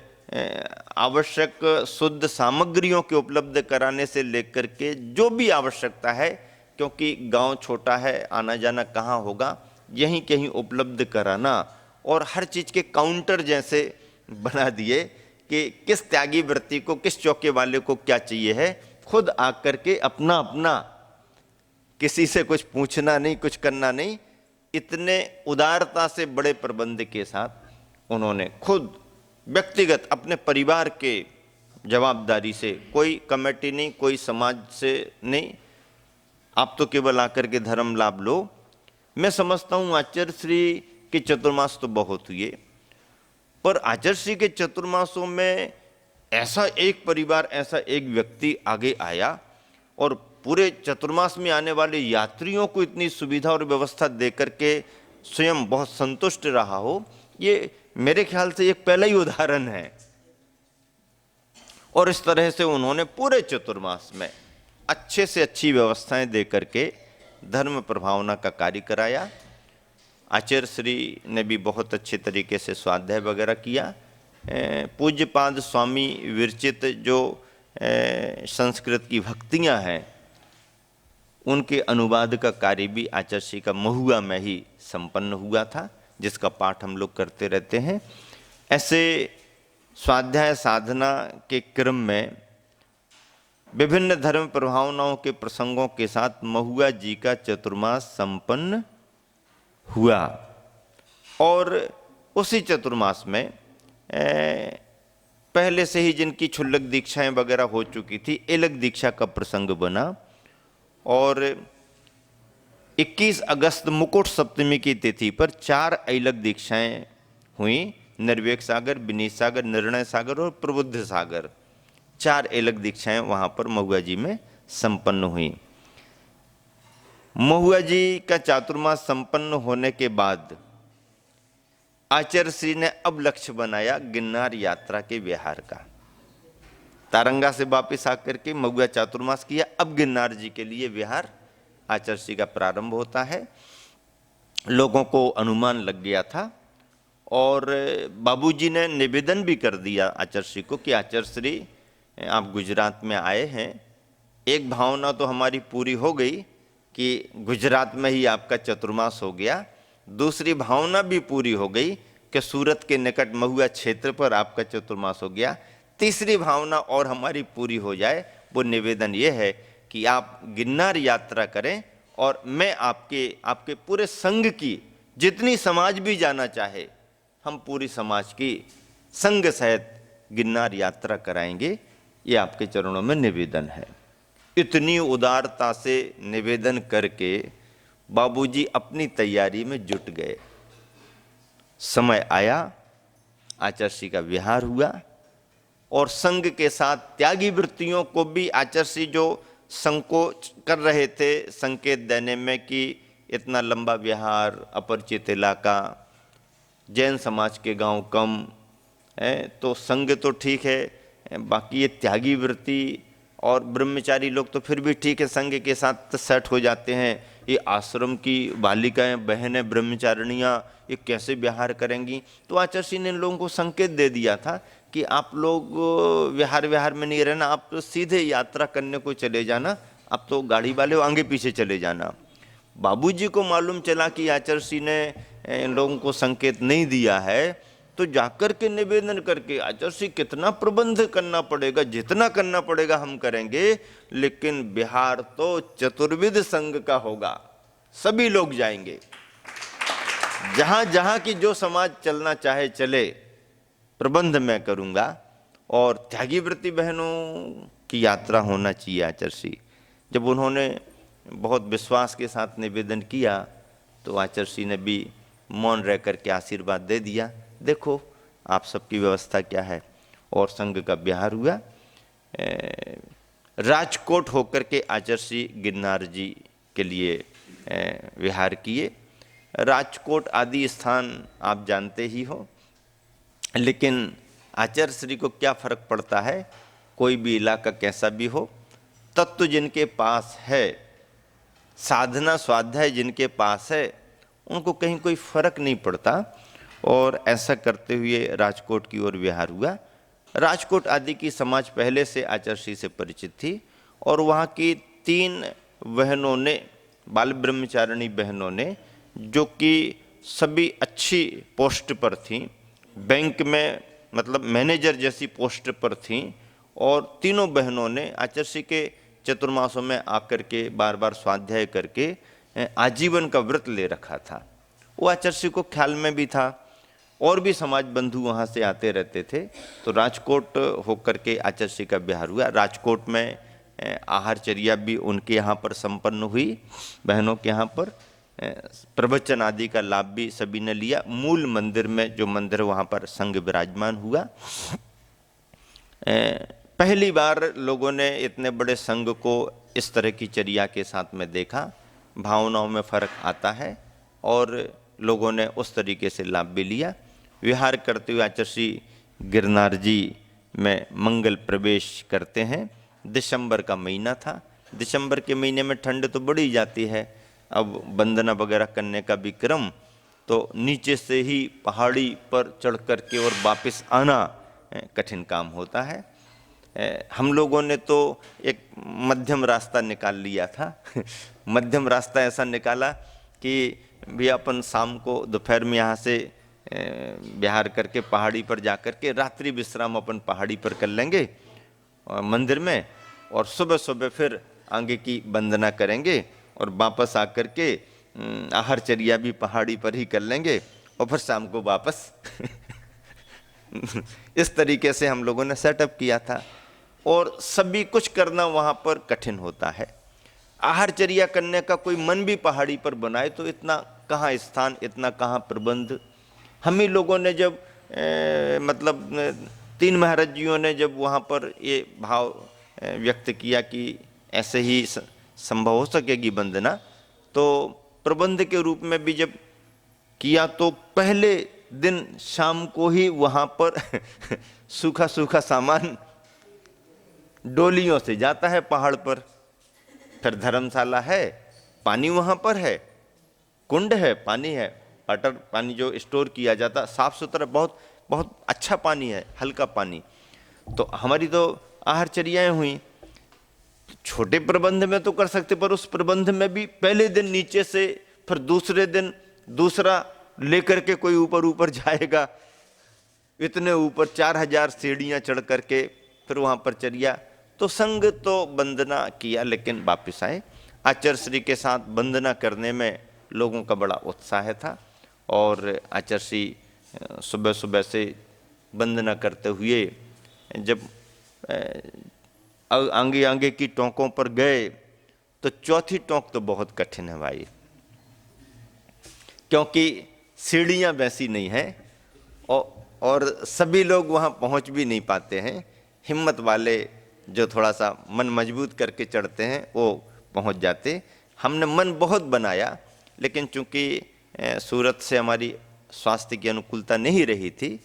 आवश्यक शुद्ध सामग्रियों के उपलब्ध कराने से लेकर के जो भी आवश्यकता है, क्योंकि गांव छोटा है, आना जाना कहाँ होगा, यहीं कहीं उपलब्ध कराना, और हर चीज़ के काउंटर जैसे बना दिए कि किस त्यागी वृत्ति को, किस चौके वाले को क्या चाहिए है, खुद आकर के अपना अपना, किसी से कुछ पूछना नहीं, कुछ करना नहीं। इतने उदारता से बड़े प्रबंध के साथ उन्होंने खुद व्यक्तिगत अपने परिवार के जवाबदारी से, कोई कमेटी नहीं, कोई समाज से नहीं, आप तो केवल आकर के धर्म लाभ लो। मैं समझता हूँ आचार्य श्री के चतुर्मास तो बहुत हुए, पर आचार्य श्री के चतुर्मासों में ऐसा एक परिवार, ऐसा एक व्यक्ति आगे आया और पूरे चतुर्मास में आने वाले यात्रियों को इतनी सुविधा और व्यवस्था देकर के स्वयं बहुत संतुष्ट रहा हो, ये मेरे ख्याल से एक पहला ही उदाहरण है। और इस तरह से उन्होंने पूरे चतुर्मास में अच्छे से अच्छी व्यवस्थाएं देकर के धर्म प्रभावना का कार्य कराया। आचार्य श्री ने भी बहुत अच्छे तरीके से स्वाध्याय वगैरह किया। पूज्यपाद स्वामी विरचित जो संस्कृत की भक्तियां हैं, उनके अनुवाद का कार्य भी आचार्य श्री का महुआ में ही संपन्न हुआ था, जिसका पाठ हम लोग करते रहते हैं। ऐसे स्वाध्याय साधना के क्रम में विभिन्न धर्म प्रभावनाओं के प्रसंगों के साथ महुआ जी का चतुर्मास संपन्न हुआ। और उसी चतुर्मास में पहले से ही जिनकी क्षुल्लक दीक्षाएं वगैरह हो चुकी थी, एलक दीक्षा का प्रसंग बना। और 21 अगस्त मुकुट सप्तमी की तिथि पर 4 ऐलक दीक्षाएं हुई। निर्वेक सागर, विनीत सागर, निर्णय सागर और प्रबुद्ध सागर, 4 ऐलक दीक्षाएं वहां पर महुआ जी में संपन्न हुई। महुआ जी का चातुर्मास संपन्न होने के बाद आचार्य श्री ने अब लक्ष्य बनाया गिरनार यात्रा के विहार का। तारंगा से वापिस आकर के महुआ चातुर्मास किया, अब गिरनार जी के लिए विहार आचार्य श्री का प्रारंभ होता है। लोगों को अनुमान लग गया था और बाबूजी ने निवेदन भी कर दिया आचार्य श्री को कि आचार्य श्री आप गुजरात में आए हैं, एक भावना तो हमारी पूरी हो गई कि गुजरात में ही आपका चतुर्मास हो गया, दूसरी भावना भी पूरी हो गई कि सूरत के निकट महुआ क्षेत्र पर आपका चतुर्मास हो गया, तीसरी भावना और हमारी पूरी हो जाए, वो निवेदन ये है कि आप गिरनार यात्रा करें और मैं आपके पूरे संघ की जितनी समाज भी जाना चाहे, हम पूरी समाज की संघ सहित गिरनार यात्रा कराएंगे। ये आपके चरणों में निवेदन है। इतनी उदारता से निवेदन करके बाबूजी अपनी तैयारी में जुट गए। समय आया, आचार्य श्री का विहार हुआ और संघ के साथ त्यागी वृत्तियों को भी आचार्य श्री जो संकोच कर रहे थे संकेत देने में कि इतना लंबा विहार, अपरिचित इलाका, जैन समाज के गांव कम है, तो संघ तो ठीक है, बाकी ये त्यागी वृत्ति और ब्रह्मचारी लोग तो फिर भी ठीक है, संघ के साथ सेट हो जाते हैं। ये आश्रम की बालिकाएं, बहनें, ब्रह्मचारिणियाँ ये कैसे विहार करेंगी? तो आचार्य श्री ने इन लोगों को संकेत दे दिया था कि आप लोग विहार विहार में नहीं रहना, आप तो सीधे यात्रा करने को चले जाना, आप तो गाड़ी वाले हो, आगे पीछे चले जाना। बाबूजी को मालूम चला कि आचार्य ने इन लोगों को संकेत नहीं दिया है, तो जाकर के निवेदन करके, आचार्य कितना प्रबंध करना पड़ेगा, जितना करना पड़ेगा हम करेंगे, लेकिन बिहार तो चतुर्विध संघ का होगा, सभी लोग जाएंगे, जहां जहां की जो समाज चलना चाहे चले, प्रबंध मैं करूंगा। और त्यागी व्रती बहनों की यात्रा होना चाहिए। आचार्य जब उन्होंने बहुत विश्वास के साथ निवेदन किया तो आचार्य ने भी मौन रह करके आशीर्वाद दे दिया, देखो आप सबकी व्यवस्था क्या है। और संघ का बिहार हुआ। राजकोट होकर के आचार्य गिरनार जी के लिए विहार किए। राजकोट आदि स्थान आप जानते ही हो, लेकिन आचार्य श्री को क्या फर्क पड़ता है, कोई भी इलाका कैसा भी हो, तत्व जिनके पास है, साधना स्वाध्याय जिनके पास है, उनको कहीं कोई फर्क नहीं पड़ता। और ऐसा करते हुए राजकोट की ओर विहार हुआ। राजकोट आदि की समाज पहले से आचार्य से परिचित थी, और वहाँ की 3 बहनों ने, बाल ब्रह्मचारिणी बहनों ने, जो कि सभी अच्छी पोस्ट पर थीं, बैंक में मतलब मैनेजर जैसी पोस्ट पर थीं, और तीनों बहनों ने आचार्य के चतुर्मासों में आकर के बार बार स्वाध्याय करके आजीवन का व्रत ले रखा था। वो आचार्य को ख्याल में भी था, और भी समाज बंधु वहाँ से आते रहते थे। तो राजकोट होकर के आचार्य का बिहार हुआ। राजकोट में आहारचर्या भी उनके यहाँ पर संपन्न हुई, बहनों के यहाँ पर प्रवचन आदि का लाभ भी सभी ने लिया। मूल मंदिर में जो मंदिर वहाँ पर संघ विराजमान हुआ। पहली बार लोगों ने इतने बड़े संघ को इस तरह की चर्या के साथ में देखा। भावनाओं में फर्क आता है, और लोगों ने उस तरीके से लाभ भी लिया। विहार करते हुए आचार्य गिरनार जी में मंगल प्रवेश करते हैं। दिसंबर का महीना था। दिसंबर के महीने में ठंड तो बढ़ी जाती है। अब वंदना वगैरह करने का भी क्रम, तो नीचे से ही पहाड़ी पर चढ़ कर के और वापस आना कठिन काम होता है। हम लोगों ने तो एक मध्यम रास्ता निकाल लिया था। मध्यम रास्ता ऐसा निकाला कि भैया अपन शाम को दोपहर में यहाँ से बिहार करके पहाड़ी पर जाकर के रात्रि विश्राम अपन पहाड़ी पर कर लेंगे मंदिर में, और सुबह सुबह फिर आगे की वंदना करेंगे, और वापस आकर के आहारचर्या भी पहाड़ी पर ही कर लेंगे, और फिर शाम को वापस। इस तरीके से हम लोगों ने सेटअप किया था। और सभी कुछ करना वहाँ पर कठिन होता है। आहारचर्या करने का कोई मन भी पहाड़ी पर बनाए तो इतना कहाँ स्थान, इतना कहाँ प्रबंध। हम ही लोगों ने जब मतलब 3 महाराज जियों ने जब वहाँ पर ये भाव व्यक्त किया कि ऐसे ही संभव हो सकेगी वंदना, तो प्रबंध के रूप में भी जब किया तो पहले दिन शाम को ही वहाँ पर सूखा सूखा सामान डोलियों से जाता है पहाड़ पर। फिर धर्मशाला है, पानी वहाँ पर है, कुंड है, पानी है, वाटर पानी जो स्टोर किया जाता, साफ सुथरा, बहुत बहुत अच्छा पानी है, हल्का पानी। तो हमारी तो आहारचर्याएं हुई। छोटे प्रबंध में तो कर सकते, पर उस प्रबंध में भी पहले दिन नीचे से, फिर दूसरे दिन दूसरा लेकर के कोई ऊपर ऊपर जाएगा, इतने ऊपर 4000 सीढ़ियाँ चढ़ करके फिर वहाँ पर चर्या। तो संघ तो वंदना किया, लेकिन वापिस आए। आचार्य श्री के साथ वंदना करने में लोगों का बड़ा उत्साह था, और आचार्य श्री सुबह सुबह से वंदना करते हुए जब आगे आगे की टोंकों पर गए तो चौथी टोंक तो बहुत कठिन है भाई, क्योंकि सीढ़ियाँ वैसी नहीं हैं, और सभी लोग वहाँ पहुँच भी नहीं पाते हैं। हिम्मत वाले जो थोड़ा सा मन मजबूत करके चढ़ते हैं वो पहुँच जाते। हमने मन बहुत बनाया, लेकिन चूंकि सूरत से हमारी स्वास्थ्य की अनुकूलता नहीं रही थी,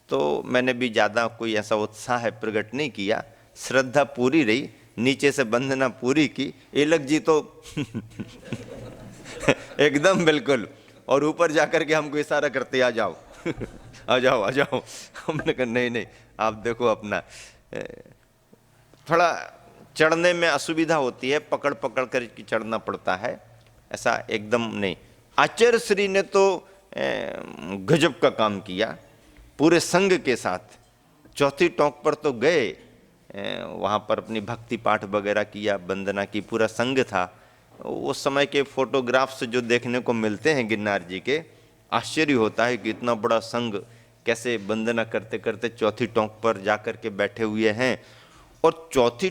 तो मैंने भी ज़्यादा कोई ऐसा उत्साह प्रकट नहीं किया। श्रद्धा पूरी रही, नीचे से वंदना पूरी की। एलक जी तो एकदम बिल्कुल, और ऊपर जाकर के हमको इशारा करते आ जाओ आ जाओ आ जाओ। हमने कहा नहीं नहीं, आप देखो अपना थोड़ा चढ़ने में असुविधा होती है, पकड़ पकड़ कर चढ़ना पड़ता है, ऐसा एकदम नहीं। आचार्य श्री ने तो गजब का काम किया पूरे संघ के साथ। चौथी टोंक पर तो गए, वहाँ पर अपनी भक्ति पाठ वगैरह किया, वंदना की, पूरा संघ था। उस समय के फोटोग्राफ्स जो देखने को मिलते हैं गिरनार जी के, आश्चर्य होता है कि इतना बड़ा संघ कैसे वंदना करते करते चौथी टोंक पर जाकर के बैठे हुए हैं। और चौथी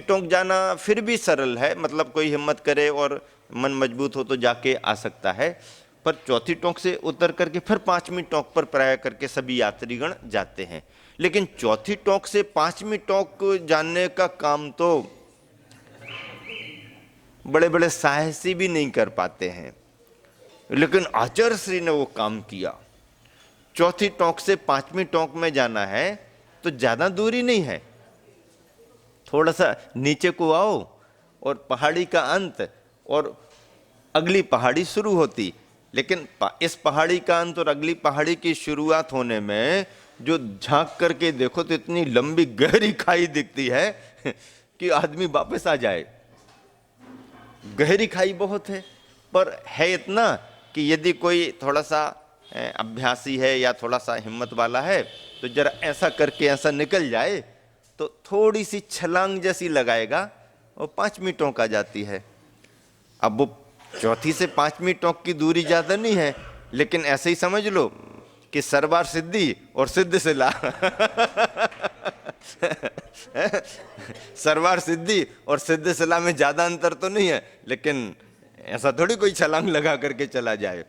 टोंक जाना फिर भी सरल है, मतलब कोई हिम्मत करे और मन मजबूत हो तो जाके आ सकता है, पर चौथी टोंक से उतर करके फिर 5वीं टोंक पर प्राय करके सभी यात्रीगण जाते हैं। लेकिन चौथी टोंक से 5वीं टोंक जाने का काम तो बड़े बड़े साहसी भी नहीं कर पाते हैं, लेकिन आचार्य श्री ने वो काम किया। चौथी टोंक से 5वीं टोंक में जाना है तो ज्यादा दूरी नहीं है, थोड़ा सा नीचे को आओ और पहाड़ी का अंत और अगली पहाड़ी शुरू होती। लेकिन इस पहाड़ी का अंत और अगली पहाड़ी की शुरुआत होने में जो झांक करके देखो तो इतनी लंबी गहरी खाई दिखती है कि आदमी वापस आ जाए। गहरी खाई बहुत है, पर है इतना कि यदि कोई थोड़ा सा अभ्यासी है या थोड़ा सा हिम्मत वाला है तो जरा ऐसा करके ऐसा निकल जाए तो थोड़ी सी छलांग जैसी लगाएगा और 5वीं टोंक आ जाती है। अब वो चौथी से 5वीं टोंक की दूरी ज्यादा नहीं है, लेकिन ऐसे ही समझ लो कि सरवार सिद्धि और सिद्ध सिला सरवार सिद्धि और सिद्ध सिला में ज्यादा अंतर तो नहीं है, लेकिन ऐसा थोड़ी कोई छलांग लगा करके चला जाए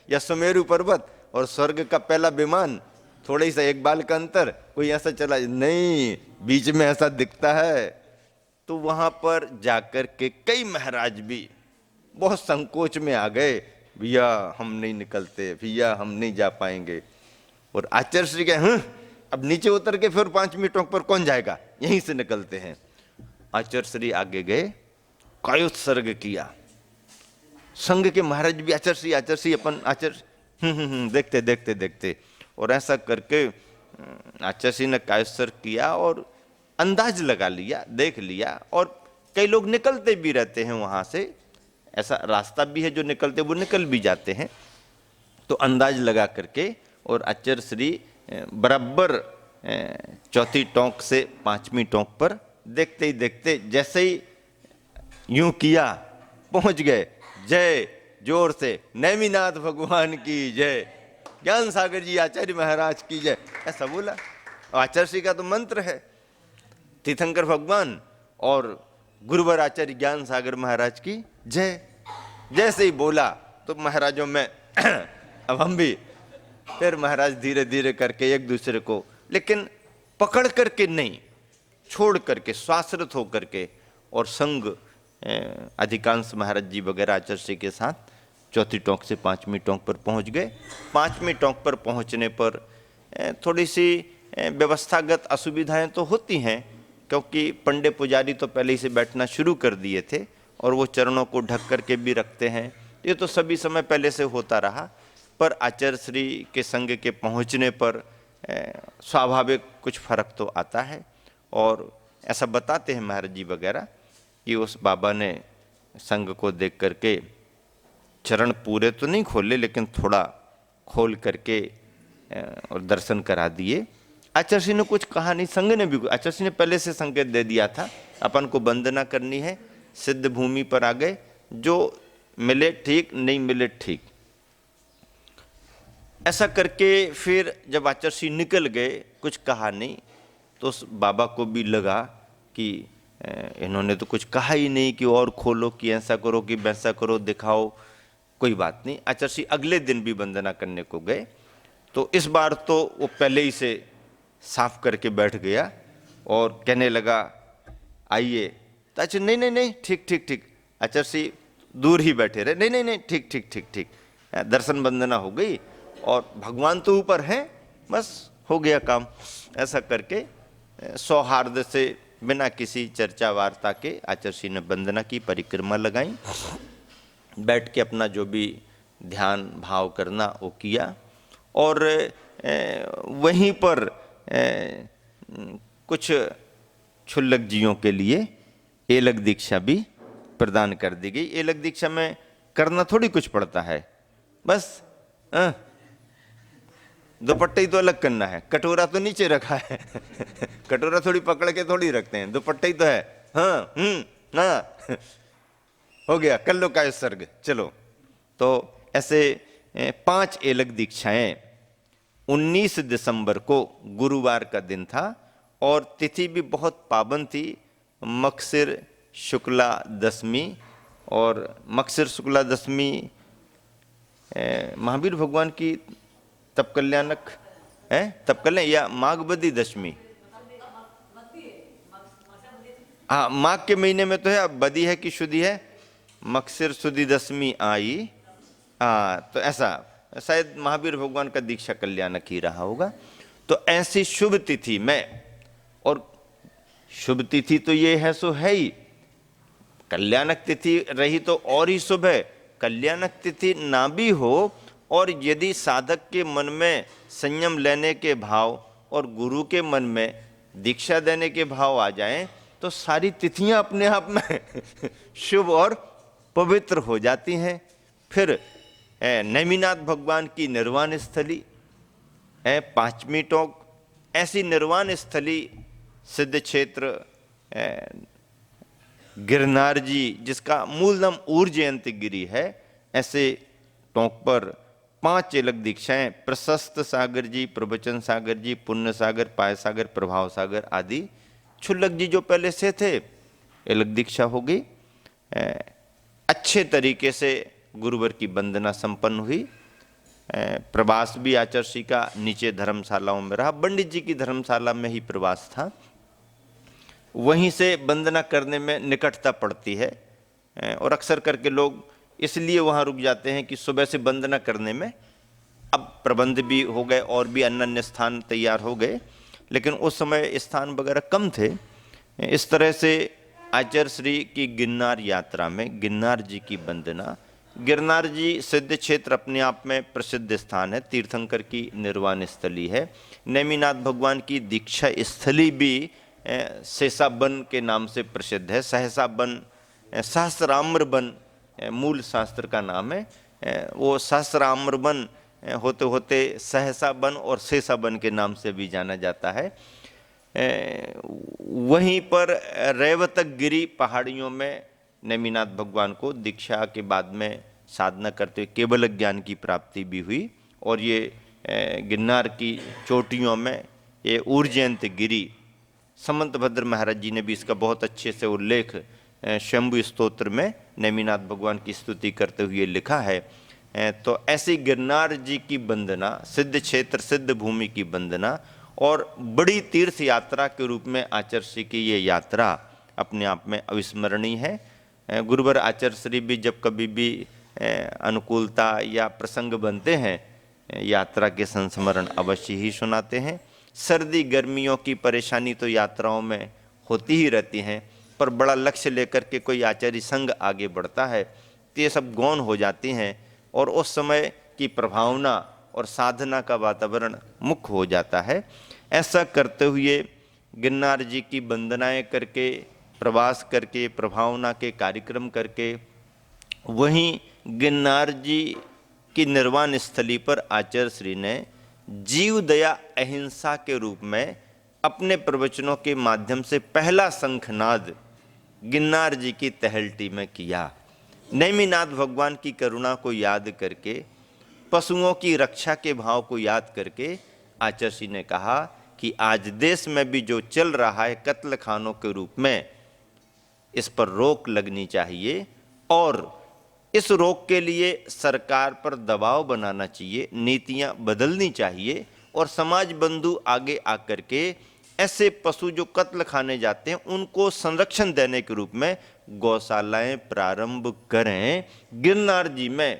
या सुमेरु पर्वत और स्वर्ग का पहला विमान, थोड़ा सा एक बाल का अंतर, कोई ऐसा चला नहीं, बीच में ऐसा दिखता है। तो वहां पर जाकर के कई महाराज भी बहुत संकोच में आ गए, भैया हम नहीं निकलते, भैया हम नहीं जा पाएंगे। और आचार्य श्री कहे अब नीचे उतर के फिर 5वीं टोंक पर कौन जाएगा, यहीं से निकलते हैं। आचार्य श्री आगे गए, कायोत्सर्ग किया। संघ के महाराज भी आचार्य श्री अपन आचार्य देखते देखते देखते, और ऐसा करके आचार्य श्री ने कायोत्सर्ग किया और अंदाज लगा लिया, देख लिया। और कई लोग निकलते भी रहते हैं वहां से, ऐसा रास्ता भी है जो निकलते वो निकल भी जाते हैं। तो अंदाज लगा करके और आचार्य श्री बराबर चौथी टोंक से 5वीं टोंक पर देखते ही देखते जैसे ही यूं किया पहुंच गए। जय जोर से नेमिनाथ भगवान की जय, ज्ञान सागर जी आचार्य महाराज की जय, ऐसा बोला। आचार्य श्री का तो मंत्र है, तीर्थंकर भगवान और गुरुवर आचार्य ज्ञान सागर महाराज की जय। जैसे ही बोला तो महाराजों में अब हम भी फिर महाराज धीरे धीरे करके एक दूसरे को, लेकिन पकड़ करके नहीं, छोड़ करके, स्वाश्रित हो करके, और संग अधिकांश महाराज जी वगैरह आचार्य श्री के साथ चौथी टोंक से 5वीं टोंक पर पहुंच गए। 5वीं टोंक पर पहुंचने पर थोड़ी सी व्यवस्थागत असुविधाएं तो होती हैं, क्योंकि पंडे पुजारी तो पहले ही से बैठना शुरू कर दिए थे और वो चरणों को ढक करके भी रखते हैं, ये तो सभी समय पहले से होता रहा। पर आचार्य श्री के संग के पहुंचने पर स्वाभाविक कुछ फर्क तो आता है। और ऐसा बताते हैं महाराज जी वगैरह कि उस बाबा ने संग को देख करके चरण पूरे तो नहीं खोले, लेकिन थोड़ा खोल करके और दर्शन करा दिए। आचार्य श्री ने कुछ कहा नहीं, संग ने भी, आचार्य श्री ने पहले से संकेत दे दिया था अपन को वंदना करनी है, सिद्ध भूमि पर आ गए, जो मिले ठीक, नहीं मिले ठीक। ऐसा करके फिर जब आचार्य श्री निकल गए, कुछ कहा नहीं, तो उस बाबा को भी लगा कि इन्होंने तो कुछ कहा ही नहीं कि और खोलो, कि ऐसा करो, कि वैसा करो, दिखाओ, कोई बात नहीं। आचार्य श्री अगले दिन भी वंदना करने को गए, तो इस बार तो वो पहले ही से साफ करके बैठ गया और कहने लगा आइए। तो अच्छा नहीं नहीं नहीं, ठीक ठीक ठीक। आचार्य श्री दूर ही बैठे रहे, नहीं नहीं नहीं, ठीक ठीक ठीक ठीक। दर्शन वंदना हो गई और भगवान तो ऊपर हैं, बस हो गया काम। ऐसा करके सौहार्द से बिना किसी चर्चा वार्ता के आचार्य श्री ने वंदना की, परिक्रमा लगाई, बैठ के अपना जो भी ध्यान भाव करना वो किया। और वहीं पर कुछ क्षुल्लक जीवों के लिए एलक दीक्षा भी प्रदान कर दी गई। एलक दीक्षा में करना थोड़ी कुछ पड़ता है, बस दुपट्टे ही तो अलग करना है, कटोरा तो नीचे रखा है कटोरा थोड़ी पकड़ के थोड़ी रखते हैं, दुपट्टे ही तो है। हाँ हाँ हो गया, कर लो काय सर्ग, चलो। तो ऐसे 5 एलक दीक्षाएं 19 दिसंबर को गुरुवार का दिन था और तिथि भी बहुत पावन थी, मकसिर शुक्ला दशमी। और मकसिर शुक्ला दशमी महावीर भगवान की तप कल्याणक है, तप कल्याण या माघ बदी दशमी, हाँ माघ के महीने में तो है, अब बदी है कि शुद्धि है, मकसिर शुद्धि दशमी आई, हाँ तो ऐसा शायद महावीर भगवान का दीक्षा कल्याणक ही रहा होगा। तो ऐसी शुभ तिथि में, और शुभ तिथि तो ये है सो है ही, कल्याणक तिथि रही तो और ही शुभ है। कल्याणक तिथि ना भी हो और यदि साधक के मन में संयम लेने के भाव और गुरु के मन में दीक्षा देने के भाव आ जाएं तो सारी तिथियां अपने आप में शुभ और पवित्र हो जाती हैं। फिर नेमिनाथ भगवान की निर्वाण स्थली है 5वीं टोक, ऐसी निर्वाण स्थली सिद्ध क्षेत्र गिरनार जी, जिसका मूल नाम ऊर्जयंती गिरी है, ऐसे टोंक पर 5 एलक दीक्षाएं प्रशस्त सागर जी, प्रवचन सागर जी, पुण्य सागर, पाय सागर, प्रभाव सागर आदि क्षुल्लक जी जो पहले से थे एलक दीक्षा हो गई। अच्छे तरीके से गुरुवर की वंदना संपन्न हुई। प्रवास भी आचर्षी का नीचे धर्मशालाओं में रहा, पंडित जी की धर्मशाला में ही प्रवास था, वहीं से वंदना करने में निकटता पड़ती है और अक्सर करके लोग इसलिए वहाँ रुक जाते हैं कि सुबह से वंदना करने में, अब प्रबंध भी हो गए और भी अन्य अन्य स्थान तैयार हो गए, लेकिन उस समय स्थान वगैरह कम थे। इस तरह से आचार्य श्री की गिरनार यात्रा में गिरनार जी की वंदना, गिरनार जी सिद्ध क्षेत्र अपने आप में प्रसिद्ध स्थान है, तीर्थंकर की निर्वाण स्थली है। नेमिनाथ भगवान की दीक्षा स्थली भी सहसा वन के नाम से प्रसिद्ध है। सहसा वन, सहस्राम्र वन मूल शास्त्र का नाम है, वो सहस्राम्र वन होते होते सहसा वन और सहसा वन के नाम से भी जाना जाता है। वहीं पर रेवतक गिरी पहाड़ियों में नेमिनाथ भगवान को दीक्षा के बाद में साधना करते हुए केवल ज्ञान की प्राप्ति भी हुई। और ये गिरनार की चोटियों में ये ऊर्जयंत गिरी, समंतभद्र महाराज जी ने भी इसका बहुत अच्छे से उल्लेख शंभु स्तोत्र में नेमिनाथ भगवान की स्तुति करते हुए लिखा है। तो ऐसी गिरनार जी की वंदना, सिद्ध क्षेत्र सिद्ध भूमि की वंदना और बड़ी तीर्थ यात्रा के रूप में आचार्य श्री की ये यात्रा अपने आप में अविस्मरणीय है। गुरुवर आचार्य श्री भी जब कभी भी अनुकूलता या प्रसंग बनते हैं यात्रा के संस्मरण अवश्य ही सुनाते हैं। सर्दी गर्मियों की परेशानी तो यात्राओं में होती ही रहती हैं, पर बड़ा लक्ष्य लेकर के कोई आचार्य संघ आगे बढ़ता है तो ये सब गौण हो जाती हैं और उस समय की प्रभावना और साधना का वातावरण मुख्य हो जाता है। ऐसा करते हुए गिरनार जी की वंदनाएं करके, प्रवास करके, प्रभावना के कार्यक्रम करके, वहीं गिरनार जी की निर्वाण स्थली पर आचार्य श्री ने जीव दया अहिंसा के रूप में अपने प्रवचनों के माध्यम से पहला शंखनाद गिरनार जी की तहलटी में किया। नेमिनाथ भगवान की करुणा को याद करके, पशुओं की रक्षा के भाव को याद करके आचार्य श्री ने कहा कि आज देश में भी जो चल रहा है कत्ल खानों के रूप में, इस पर रोक लगनी चाहिए और इस रोक के लिए सरकार पर दबाव बनाना चाहिए, नीतियां बदलनी चाहिए और समाज बंधु आगे आकर के ऐसे पशु जो कत्ल खाने जाते हैं उनको संरक्षण देने के रूप में गौशालाएं प्रारंभ करें। गिरनार जी में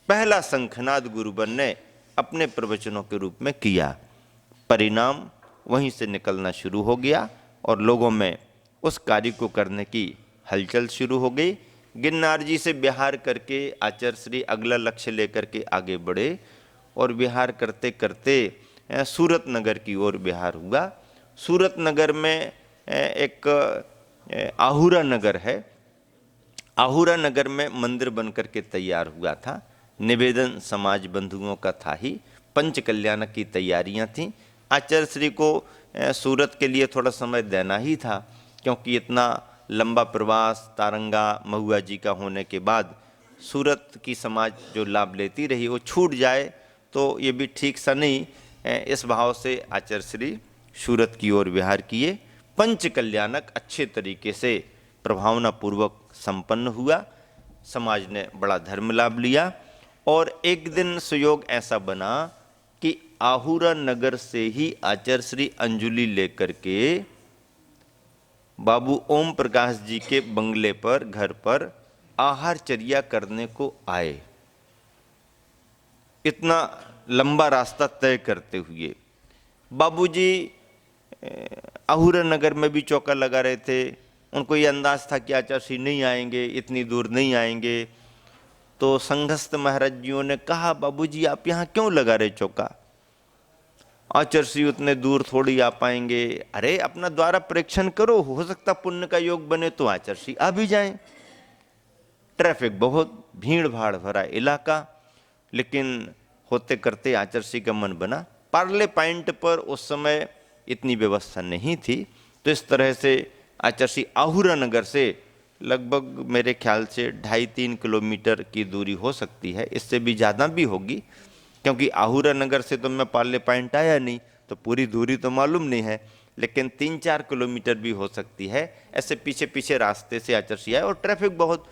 पहला शंखनाद गुरुवर ने अपने प्रवचनों के रूप में किया। परिणाम वहीं से निकलना शुरू हो गया और लोगों में उस कार्य को करने की हलचल शुरू हो गई। गिरनार जी से विहार करके आचार्य श्री अगला लक्ष्य लेकर के आगे बढ़े और विहार करते करते सूरत नगर की ओर विहार हुआ। सूरत नगर में एक आहुरा नगर है। आहुरा नगर में मंदिर बनकर के तैयार हुआ था। निवेदन समाज बंधुओं का था ही। पंच कल्याणक की तैयारियां थीं। आचार्य श्री को सूरत के लिए थोड़ा समय देना ही था, क्योंकि इतना लंबा प्रवास तारंगा महुआ जी का होने के बाद सूरत की समाज जो लाभ लेती रही वो छूट जाए तो ये भी ठीक सा नहीं। इस भाव से आचार्य श्री सूरत की ओर विहार किए। पंच कल्याणक अच्छे तरीके से प्रभावनापूर्वक संपन्न हुआ। समाज ने बड़ा धर्म लाभ लिया। और एक दिन सुयोग ऐसा बना कि आहुरा नगर से ही आचार्य श्री अंजुलि लेकर के बाबू ओम प्रकाश जी के बंगले पर, घर पर आहारचर्या करने को आए। इतना लंबा रास्ता तय करते हुए बाबूजी आहुरा नगर में भी चौका लगा रहे थे। उनको ये अंदाज था कि आचार्य श्री नहीं आएंगे, इतनी दूर नहीं आएंगे। तो संघस्थ महाराज जियों ने कहा, बाबूजी आप यहाँ क्यों लगा रहे चौका? आचार्य श्री उतने दूर थोड़ी आ पाएंगे। अरे अपना द्वारा परीक्षण करो, हो सकता पुण्य का योग बने तो आचार्य श्री आ भी जाएं। ट्रैफिक बहुत, भीड़ भाड़ भरा इलाका, लेकिन होते करते आचार्य श्री का मन बना। पार्ले पॉइंट पर उस समय इतनी व्यवस्था नहीं थी, तो इस तरह से आचार्य श्री आहुरा नगर से लगभग मेरे ख्याल से 2.5-3 किलोमीटर की दूरी हो सकती है, इससे भी ज़्यादा भी होगी, क्योंकि आहुरा नगर से तो मैं पार्ले पॉइंट आया नहीं, तो पूरी दूरी तो मालूम नहीं है, लेकिन 3-4 किलोमीटर भी हो सकती है। ऐसे पीछे पीछे रास्ते से आचार्य श्री आए और ट्रैफिक बहुत,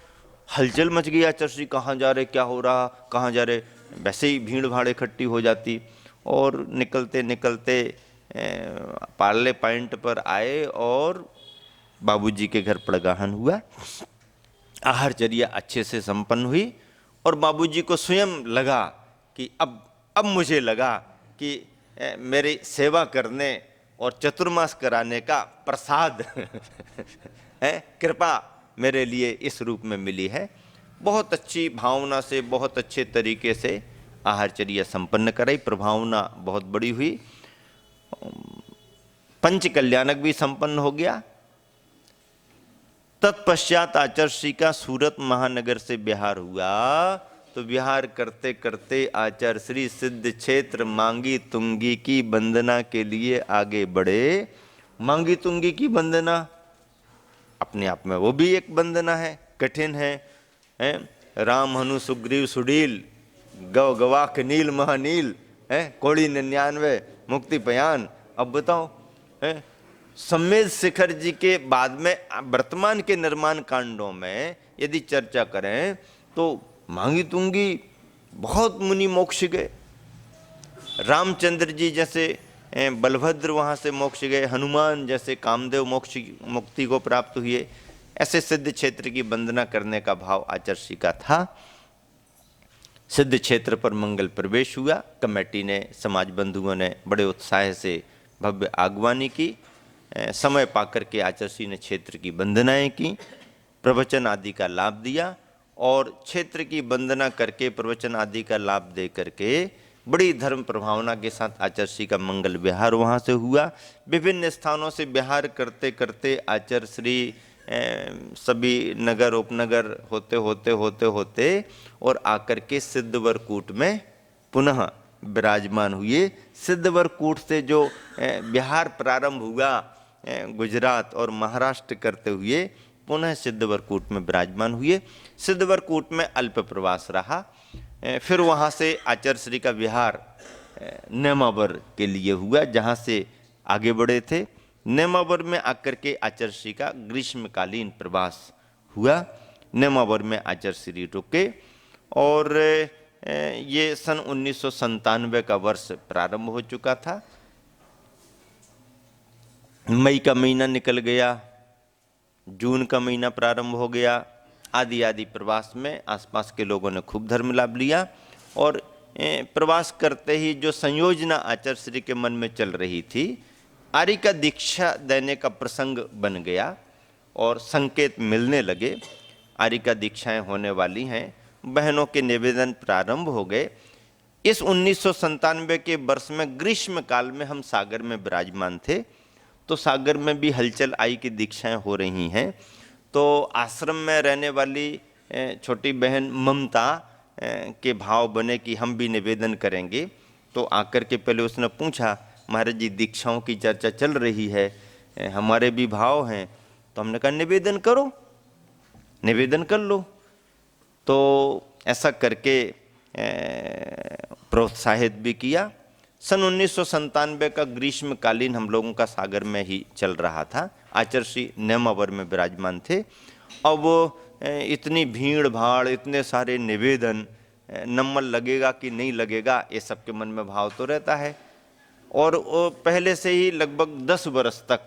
हलचल मच गई। आचार्य श्री कहाँ जा रहे, क्या हो रहा, कहाँ जा रहे, वैसे ही भीड़ भाड़ इकट्ठी हो जाती। और निकलते निकलते पार्ले पॉइंट पर आए और बाबूजी के घर प्रगाहन हुआ। आहारचर्या अच्छे से संपन्न हुई और बाबूजी को स्वयं लगा कि अब मुझे लगा कि मेरी सेवा करने और चतुर्मास कराने का प्रसाद है, कृपा मेरे लिए इस रूप में मिली है। बहुत अच्छी भावना से, बहुत अच्छे तरीके से आहारचर्या संपन्न कराई। प्रभावना बहुत बड़ी हुई। पंच कल्याणक भी संपन्न हो गया। तत्पश्चात आचार्य श्री का सूरत महानगर से विहार हुआ। तो विहार करते करते आचार्य श्री सिद्ध क्षेत्र मांगी तुंगी की वंदना के लिए आगे बढ़े। मांगी तुंगी की वंदना अपने आप में वो भी एक वंदना है, कठिन है, राम हनु सुग्रीव सुडील गौ गवाक नील महानील है, कोड़ी 99 मुक्ति पयान। अब बताओ, सम्मेद शिखर जी के बाद में वर्तमान के निर्माण कांडों में यदि चर्चा करें तो मांगी तुंगी बहुत मुनि मोक्ष गए। रामचंद्र जी जैसे बलभद्र वहाँ से मोक्ष गए, हनुमान जैसे कामदेव मोक्ष मुक्ति को प्राप्त हुए। ऐसे सिद्ध क्षेत्र की वंदना करने का भाव आचार्य श्री का था। सिद्ध क्षेत्र पर मंगल प्रवेश हुआ। कमेटी ने, समाज बंधुओं ने बड़े उत्साह से भव्य आगवानी की। समय पाकर के आचार्य श्री ने क्षेत्र की वंदनाएं की, प्रवचन आदि का लाभ दिया और क्षेत्र की वंदना करके प्रवचन आदि का लाभ दे करके बड़ी धर्म प्रभावना के साथ आचार्य श्री का मंगल विहार वहाँ से हुआ। विभिन्न स्थानों से विहार करते करते आचार्य श्री सभी नगर उपनगर होते होते होते होते और आकर के सिद्धवरकूट में पुनः विराजमान हुए। सिद्धवरकूट से जो बिहार प्रारंभ हुआ गुजरात और महाराष्ट्र करते हुए पुनः सिद्धवरकूट में विराजमान हुए। सिद्धवरकूट में अल्प प्रवास रहा। फिर वहाँ से आचार्य श्री का विहार नेमावर के लिए हुआ, जहाँ से आगे बढ़े थे। नेमावर में आकर के आचार्य श्री का ग्रीष्मकालीन प्रवास हुआ। नेमावर में आचार्य श्री रुके और ये सन 1997 का वर्ष प्रारंभ हो चुका था। मई का महीना निकल गया, जून का महीना प्रारंभ हो गया। आदि आदि प्रवास में आसपास के लोगों ने खूब धर्म लाभ लिया और प्रवास करते ही जो संयोजना आचार्य श्री के मन में चल रही थी, आर्य का दीक्षा देने का प्रसंग बन गया और संकेत मिलने लगे। आर्य का दीक्षाएं होने वाली हैं, बहनों के निवेदन प्रारंभ हो गए। इस 1997 के वर्ष में ग्रीष्म काल में हम सागर में विराजमान थे, तो सागर में भी हलचल आई कि दीक्षाएं हो रही हैं। तो आश्रम में रहने वाली छोटी बहन ममता के भाव बने कि हम भी निवेदन करेंगे। तो आकर के पहले उसने पूछा, महाराज जी दीक्षाओं की चर्चा चल रही है, हमारे भी भाव हैं। तो हमने कहा निवेदन करो, निवेदन कर लो। तो ऐसा करके प्रोत्साहित भी किया। सन 1997 का ग्रीष्मकालीन हम लोगों का सागर में ही चल रहा था। आचार्य श्री नेमावर में विराजमान थे। अब इतनी भीड़ भाड़, इतने सारे निवेदन, नंबर लगेगा कि नहीं लगेगा, ये सबके मन में भाव तो रहता है। और वो पहले से ही लगभग 10 वर्ष तक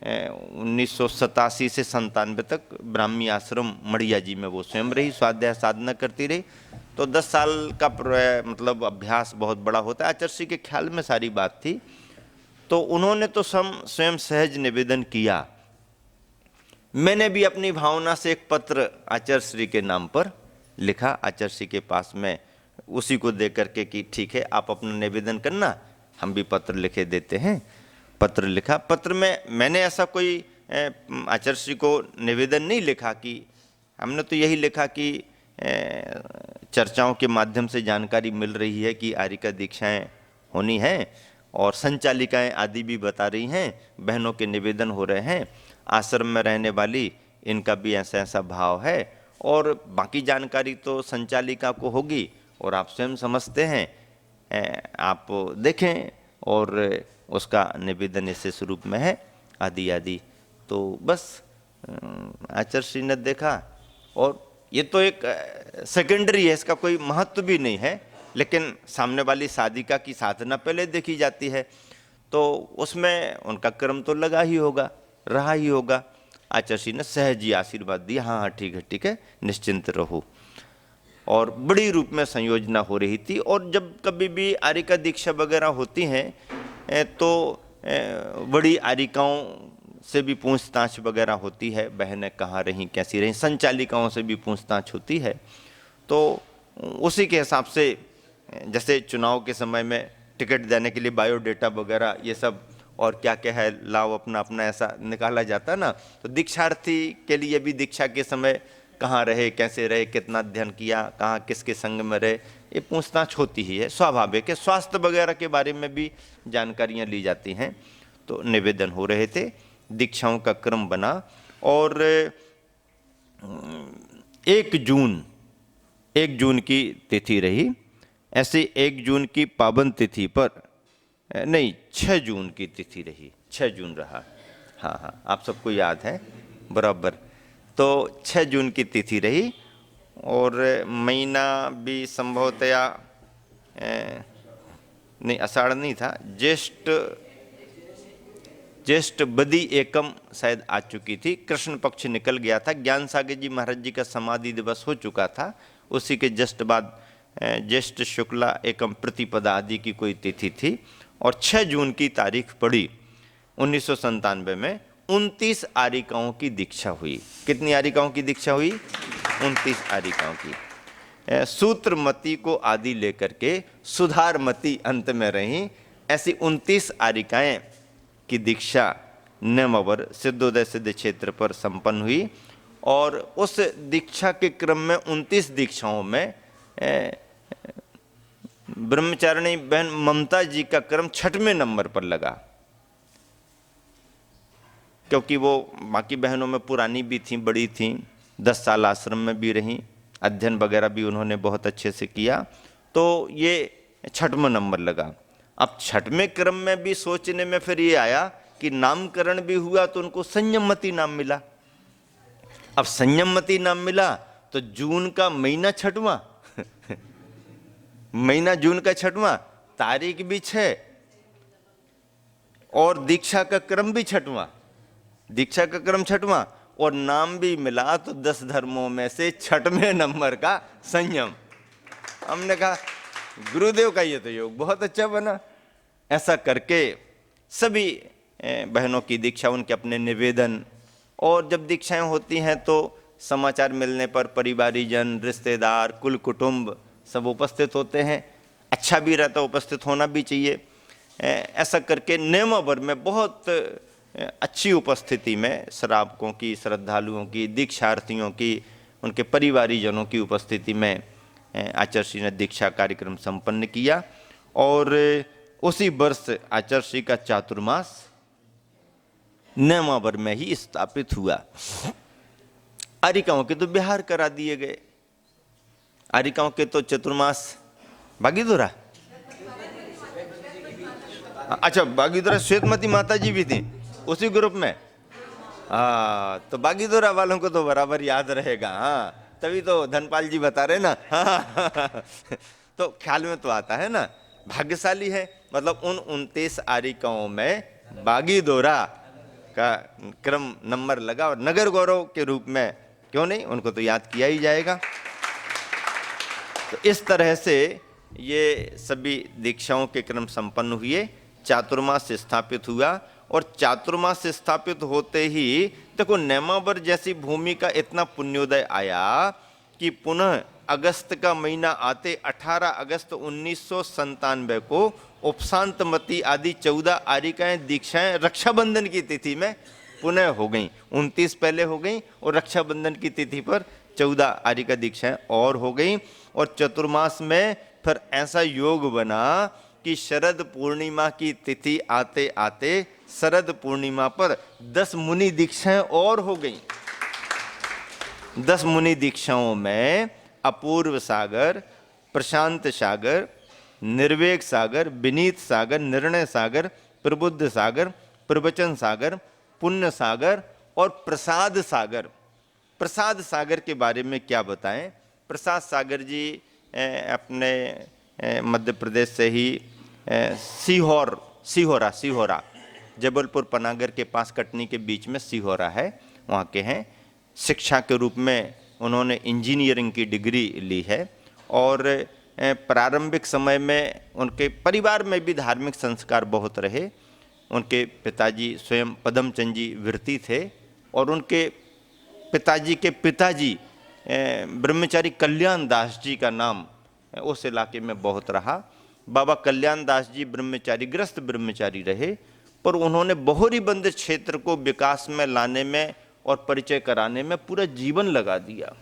1987 से 97 तक ब्राह्मी आश्रम मड़िया जी में वो स्वयं रही, स्वाध्याय साधना करती रही। तो 10 साल का मतलब अभ्यास बहुत बड़ा होता है। आचार्य श्री के ख्याल में सारी बात थी। तो उन्होंने तो स्वयं सहज निवेदन किया। मैंने भी अपनी भावना से एक पत्र आचार्य श्री के नाम पर लिखा आचार्य श्री के पास में, उसी को दे करके कि ठीक है आप अपना निवेदन करना, हम भी पत्र लिखे देते हैं। पत्र लिखा। पत्र में मैंने ऐसा कोई आचार्य श्री को निवेदन नहीं लिखा कि, हमने तो यही लिखा कि चर्चाओं के माध्यम से जानकारी मिल रही है कि आर्य का दीक्षाएँ होनी हैं और संचालिकाएं आदि भी बता रही हैं, बहनों के निवेदन हो रहे हैं, आश्रम में रहने वाली इनका भी ऐसा ऐसा भाव है, और बाकी जानकारी तो संचालिका को होगी और आप स्वयं समझते हैं, आप देखें और उसका निवेदन इस स्वरूप में है आदि आदि। तो बस आचार्य श्री ने देखा, और ये तो एक सेकेंडरी है, इसका कोई महत्व भी नहीं है, लेकिन सामने वाली साधिका की साधना पहले देखी जाती है, तो उसमें उनका कर्म तो लगा ही होगा, रहा ही होगा। आचार्य श्री ने सहज ही आशीर्वाद दिया, हाँ हाँ ठीक है, निश्चिंत रहो। और बड़ी रूप में संयोजना हो रही थी। और जब कभी भी आर्यिका दीक्षा वगैरह होती हैं तो बड़ी आर्यिकाओं से भी पूछताछ वगैरह होती है, बहनें कहाँ रहीं, कैसी रहीं, संचालिकाओं से भी पूछताछ होती है। तो उसी के हिसाब से जैसे चुनाव के समय में टिकट देने के लिए बायोडेटा वगैरह ये सब और क्या क्या है लाभ अपना अपना ऐसा निकाला जाता ना, तो दीक्षार्थी के लिए भी दीक्षा के समय कहाँ रहे, कैसे रहे, कितना अध्ययन किया, कहाँ किसके संग में रहे, ये पूछताछ होती ही है, स्वाभाविक है। स्वास्थ्य वगैरह के बारे में भी जानकारियाँ ली जाती हैं। तो निवेदन हो रहे थे, दीक्षाओं का क्रम बना। और 1 जून की तिथि रही। ऐसे 1 जून की पावन तिथि पर नहीं, 6 जून की तिथि रही, 6 जून रहा, हाँ आप सबको याद है बराबर। तो 6 जून की तिथि रही और महीना भी संभवतया नहीं, आषाढ़ नहीं था, ज्येष्ठ बदी एकम शायद आ चुकी थी, कृष्ण पक्ष निकल गया था, ज्ञान सागर जी महाराज जी का समाधि दिवस हो चुका था, उसी के जस्ट बाद ज्येष्ठ शुक्ला एकम प्रतिपदा आदि की कोई तिथि थी। और 6 जून की तारीख पड़ी 1997 में 29 आर्यिकाओं की दीक्षा हुई। कितनी आर्यिकाओं की दीक्षा हुई? 29 आर्यिकाओं की। सूत्रमती को आदि लेकर के सुधारमती अंत में रही। ऐसी 29 आर्यिकाएं की दीक्षा नेमावर सिद्धोदय सिद्ध क्षेत्र पर संपन्न हुई। और उस दीक्षा के क्रम में 29 दीक्षाओं में ब्रह्मचारिणी बहन ममता जी का क्रम 6वें नंबर पर लगा, क्योंकि वो बाकी बहनों में पुरानी भी थीं, बड़ी थीं, 10 साल आश्रम में भी रहीं, अध्ययन वगैरह भी उन्होंने बहुत अच्छे से किया, तो ये 6वां नंबर लगा। अब 6वें क्रम में भी सोचने में फिर ये आया कि नामकरण भी हुआ तो उनको संयममती नाम मिला। अब संयममती नाम मिला तो जून का महीना 6वां महीना जून का 6वां, तारीख भी 6 और दीक्षा का क्रम भी 6वां, दीक्षा का क्रम 6वां और नाम भी मिला तो 10 धर्मों में से 6वें नंबर का संयम। हमने कहा गुरुदेव का ये तो योग बहुत अच्छा बना। ऐसा करके सभी बहनों की दीक्षा, उनके अपने निवेदन, और जब दीक्षाएं होती हैं तो समाचार मिलने पर परिवारीजन, रिश्तेदार, कुल कुटुंब सब उपस्थित होते हैं। अच्छा भी रहता, उपस्थित होना भी चाहिए। ऐसा करके नियमावर में बहुत अच्छी उपस्थिति में श्रावकों की, श्रद्धालुओं की, दीक्षार्थियों की, उनके परिवारीजनों की उपस्थिति में आचार्य श्री ने दीक्षा कार्यक्रम संपन्न किया। और उसी वर्ष आचार्य श्री का चातुर्मास नियमावर में ही स्थापित हुआ। आर्यिकाओं के तो बिहार करा दिए गए। आर्यिकाओं के तो चतुर्मास बागीधोरा, अच्छा बागीधोरा श्वेतमती माता जी भी थी उसी ग्रुप में। हाँ, तो बागीधोरा वालों को तो बराबर याद रहेगा। हाँ, तभी तो धनपाल जी बता रहे ना। हाँ, तो ख्याल में तो आता है ना, भाग्यशाली है। मतलब उन 29 आर्यिकाओं में बागीधोरा का क्रम नंबर लगा, और नगर गौरव के रूप में क्यों नहीं, उनको तो याद किया ही जाएगा। तो इस तरह से ये सभी दीक्षाओं के क्रम संपन्न हुए, चातुर्मास स्थापित हुआ। और चातुर्मास स्थापित होते ही देखो नेमावर जैसी भूमि का इतना पुण्योदय आया कि पुनः अगस्त का महीना आते 18 अगस्त 1997 को उपशांतमती आदि 14 आर्यिकाएं दीक्षाएं रक्षाबंधन की तिथि में पुनः हो गई। 29 पहले हो गई और रक्षाबंधन की तिथि पर 14 आर्यिका दीक्षाएं और हो गई। और चतुर्मास में फिर ऐसा योग बना कि शरद पूर्णिमा की तिथि आते आते शरद पूर्णिमा पर 10 मुनि दीक्षाएं और हो गई। 10 मुनि दीक्षाओं में अपूर्व सागर, प्रशांत सागर, निर्वेग सागर, विनीत सागर, निर्णय सागर, प्रबुद्ध सागर, प्रवचन सागर, पुण्य सागर और प्रसाद सागर। प्रसाद सागर के बारे में क्या बताएं। प्रसाद सागर जी अपने मध्य प्रदेश से ही सिहोरा जबलपुर पनागर के पास कटनी के बीच में सिहोरा है, वहाँ के हैं। शिक्षा के रूप में उन्होंने इंजीनियरिंग की डिग्री ली है। और प्रारंभिक समय में उनके परिवार में भी धार्मिक संस्कार बहुत रहे। उनके पिताजी स्वयं पदमचंद जी विरती थे और उनके पिताजी के पिताजी ब्रह्मचारी कल्याण दास जी का नाम उस इलाके में बहुत रहा। बाबा कल्याण दास जी ब्रह्मचारी, ग्रस्त ब्रह्मचारी रहे, पर उन्होंने बोहरीबंद क्षेत्र को विकास में लाने में और परिचय कराने में पूरा जीवन लगा दिया।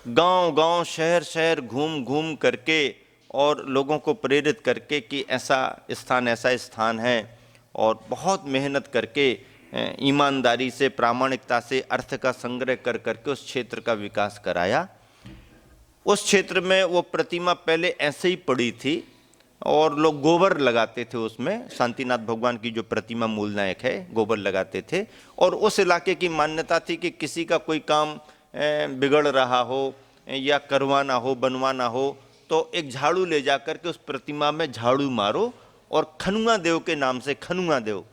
गांव गांव, शहर शहर घूम घूम करके और लोगों को प्रेरित करके कि ऐसा स्थान है, और बहुत मेहनत करके ईमानदारी से, प्रामाणिकता से अर्थ का संग्रह कर करके उस क्षेत्र का विकास कराया। उस क्षेत्र में वो प्रतिमा पहले ऐसे ही पड़ी थी और लोग गोबर लगाते थे उसमें। शांतिनाथ भगवान की जो प्रतिमा मूल नायक है, गोबर लगाते थे। और उस इलाके की मान्यता थी कि किसी का कोई काम बिगड़ रहा हो या करवाना हो, बनवाना हो, तो एक झाड़ू ले जा कर के उस प्रतिमा में झाड़ू मारो और खनुआ देव के नाम से, खनुआ देव,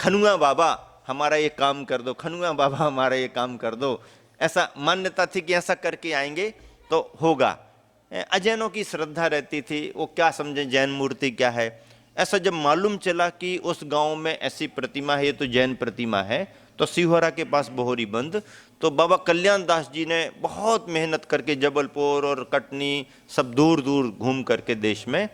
खनुआ बाबा हमारा ये काम कर दो, खनुआ बाबा हमारा ये काम कर दो, ऐसा मान्यता थी कि ऐसा करके आएंगे तो होगा। अजैनों की श्रद्धा रहती थी, वो क्या समझे जैन मूर्ति क्या है। ऐसा जब मालूम चला कि उस गांव में ऐसी प्रतिमा है, ये तो जैन प्रतिमा है, तो सिहोरा के पास बोहरीबंद, तो बाबा कल्याण दास जी ने बहुत मेहनत करके जबलपुर और कटनी सब दूर दूर घूम करके देश में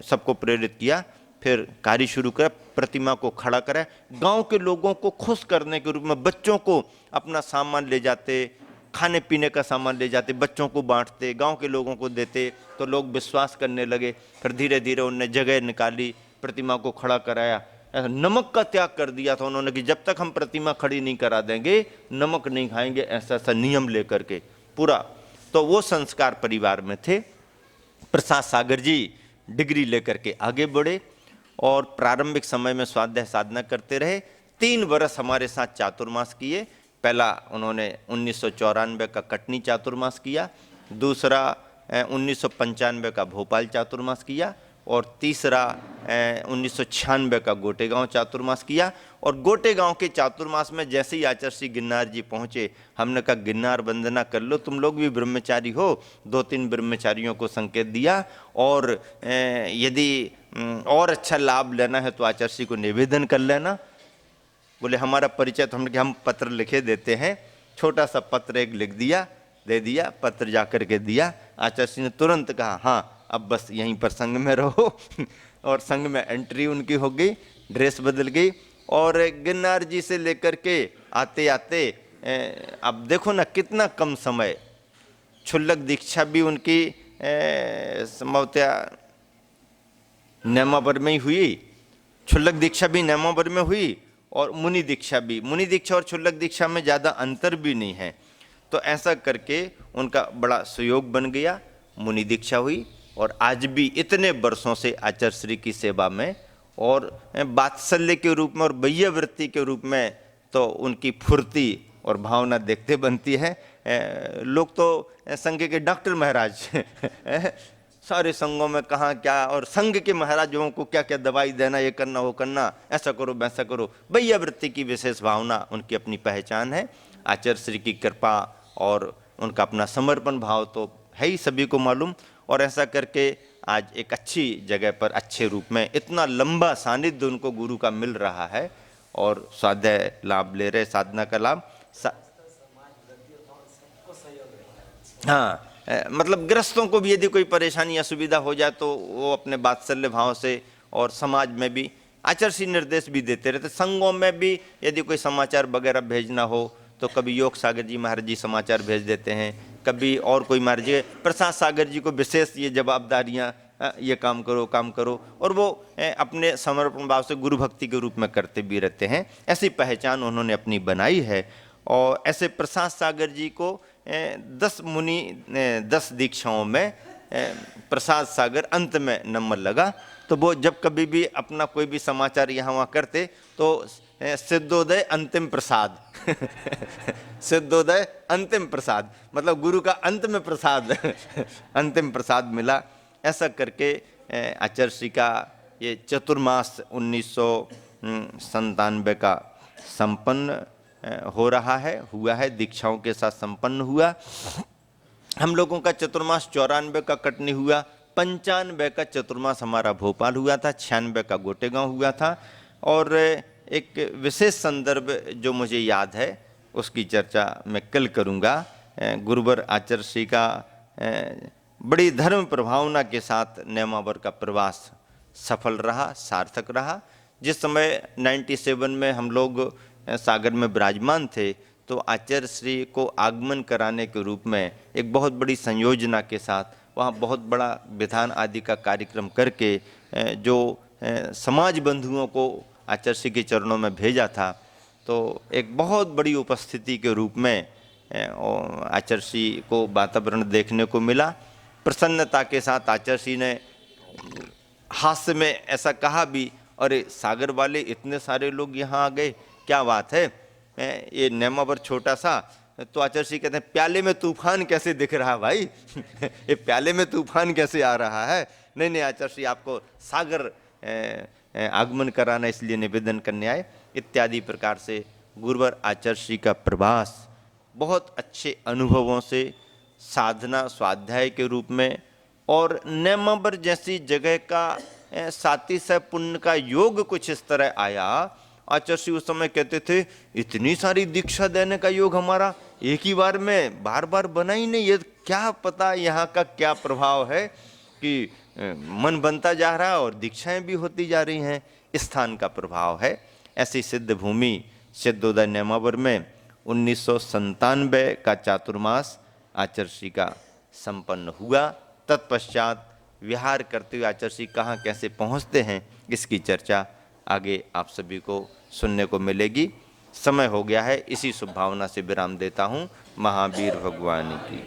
सबको प्रेरित किया। फिर कार्य शुरू करा, प्रतिमा को खड़ा करा। गांव के लोगों को खुश करने के रूप में बच्चों को अपना सामान ले जाते, खाने पीने का सामान ले जाते, बच्चों को बांटते, गांव के लोगों को देते, तो लोग विश्वास करने लगे। फिर धीरे धीरे उनने जगह निकाली, प्रतिमा को खड़ा कराया। ऐसा नमक का त्याग कर दिया था उन्होंने कि जब तक हम प्रतिमा खड़ी नहीं करा देंगे नमक नहीं खाएंगे, ऐसा ऐसा नियम लेकर के पूरा। तो वो संस्कार परिवार में थे। प्रसाद सागर जी डिग्री लेकर के आगे बढ़े और प्रारंभिक समय में स्वाध्याय साधना करते रहे। 3 वर्ष हमारे साथ चातुर्मास किए। पहला उन्होंने 1994 का कटनी चातुर्मास किया, दूसरा 1995 का भोपाल चातुर्मास किया, और तीसरा 1996 का गोटेगांव चातुर्मास किया। और गोटेगांव के चातुर्मास में जैसे ही आचार्य श्री गिरनार जी पहुँचे, हमने कहा गिरनार वंदना कर लो, तुम लोग भी ब्रह्मचारी हो। 2-3 ब्रह्मचारियों को संकेत दिया, और यदि और अच्छा लाभ लेना है तो आचार्य श्री को निवेदन कर लेना। बोले हमारा परिचय, तो हमने कहा हम पत्र लिखे देते हैं। छोटा सा पत्र एक लिख दिया, दे दिया, पत्र जा कर के दिया। आचार्य श्री ने तुरंत कहा हाँ अब बस यहीं पर संघ में रहो और संघ में एंट्री उनकी हो गई, ड्रेस बदल गई। और गिरनार जी से लेकर के आते आते अब देखो ना कितना कम समय, क्षुल्लक दीक्षा भी उनकी संभवतः नेमावर में ही हुई, क्षुल्लक दीक्षा भी नेमावर में हुई और मुनि दीक्षा भी। मुनि दीक्षा और क्षुल्लक दीक्षा में ज़्यादा अंतर भी नहीं है। तो ऐसा करके उनका बड़ा सुयोग बन गया, मुनि दीक्षा हुई और आज भी इतने वर्षों से आचार्य श्री की सेवा में और वात्सल्य के रूप में और वैयावृत्ति के रूप में तो उनकी फुर्ती और भावना देखते बनती है। लोग तो संघ के डॉक्टर महाराज सारे संघों में कहाँ क्या, और संघ के महाराजों को क्या क्या दवाई देना, ये करना वो करना, ऐसा करो वैसा करो। वैयावृत्ति की विशेष भावना उनकी अपनी पहचान है। आचार्य श्री की कृपा और उनका अपना समर्पण भाव तो है ही सभी को मालूम। और ऐसा करके आज एक अच्छी जगह पर अच्छे रूप में इतना लंबा सानिध्य उनको गुरु का मिल रहा है और स्वाध्याय लाभ ले रहे, साधना का लाभ। हाँ, मतलब गृहस्थों को भी यदि कोई परेशानी या सुविधा हो जाए तो वो अपने वात्सल्य भाव से, और समाज में भी आचार्य श्री निर्देश भी देते रहते। संघों में भी यदि कोई समाचार वगैरह भेजना हो तो कभी योग सागर जी महाराज जी समाचार भेज देते हैं, कभी और कोई महाराज जी, प्रसाद सागर जी को विशेष ये जवाबदारियाँ, ये काम करो, और वो अपने समर्पण भाव से गुरु भक्ति के रूप में करते भी रहते हैं। ऐसी पहचान उन्होंने अपनी बनाई है। और ऐसे प्रसाद सागर जी को 10 मुनि 10 दीक्षाओं में प्रसाद सागर अंत में नंबर लगा। तो वो जब कभी भी अपना कोई भी समाचार यहाँ वहाँ करते तो सिद्धोदय अंतिम प्रसाद सिद्धोदय अंतिम प्रसाद, मतलब गुरु का अंत में प्रसाद अंतिम प्रसाद मिला। ऐसा करके आचार्य श्री का ये चतुर्मास 1997 का संपन्न हो रहा है, हुआ है, दीक्षाओं के साथ संपन्न हुआ। हम लोगों का चतुर्मास 94 का कटनी हुआ, 95 का चतुर्मास हमारा भोपाल हुआ था, 96 का गोटेगांव हुआ था। और एक विशेष संदर्भ जो मुझे याद है उसकी चर्चा मैं कल करूँगा। गुरुवर आचार्य श्री का बड़ी धर्म प्रभावना के साथ नेमावर का प्रवास सफल रहा, सार्थक रहा। जिस समय 97 में हम लोग सागर में विराजमान थे तो आचार्य श्री को आगमन कराने के रूप में एक बहुत बड़ी संयोजना के साथ वहाँ बहुत बड़ा विधान आदि का कार्यक्रम करके जो समाज बंधुओं को आचार्य श्री के चरणों में भेजा था, तो एक बहुत बड़ी उपस्थिति के रूप में आचार्य श्री को वातावरण देखने को मिला। प्रसन्नता के साथ आचार्य श्री ने हास्य में ऐसा कहा भी, अरे सागर वाले इतने सारे लोग यहाँ आ गए, क्या बात है। ये नेमावर छोटा सा, तो आचार्य श्री कहते हैं प्याले में तूफान कैसे दिख रहा भाई ये प्याले में तूफान कैसे आ रहा है। नहीं आचार्य श्री आपको सागर आगमन कराना इसलिए निवेदन करने आए, इत्यादि प्रकार से गुरुवर आचार्य श्री का प्रवास बहुत अच्छे अनुभवों से, साधना स्वाध्याय के रूप में और नेमावर जैसी जगह का साथी सह पुण्य का योग कुछ इस तरह आया। आचार्य श्री उस समय कहते थे इतनी सारी दीक्षा देने का योग हमारा एक ही बार में बार बार बना ही नहीं, ये क्या पता यहाँ का क्या प्रभाव है कि मन बनता जा रहा है और दीक्षाएं भी होती जा रही हैं, स्थान का प्रभाव है। ऐसी सिद्ध भूमि सिद्धोदय नेमावर में 1997 का चातुर्मास आचार्य श्री का संपन्न हुआ। तत्पश्चात विहार करते हुए आचार्य श्री कहाँ कैसे पहुँचते हैं इसकी चर्चा आगे आप सभी को सुनने को मिलेगी। समय हो गया है, इसी शुभ भावना से विराम देता हूँ। महावीर भगवान की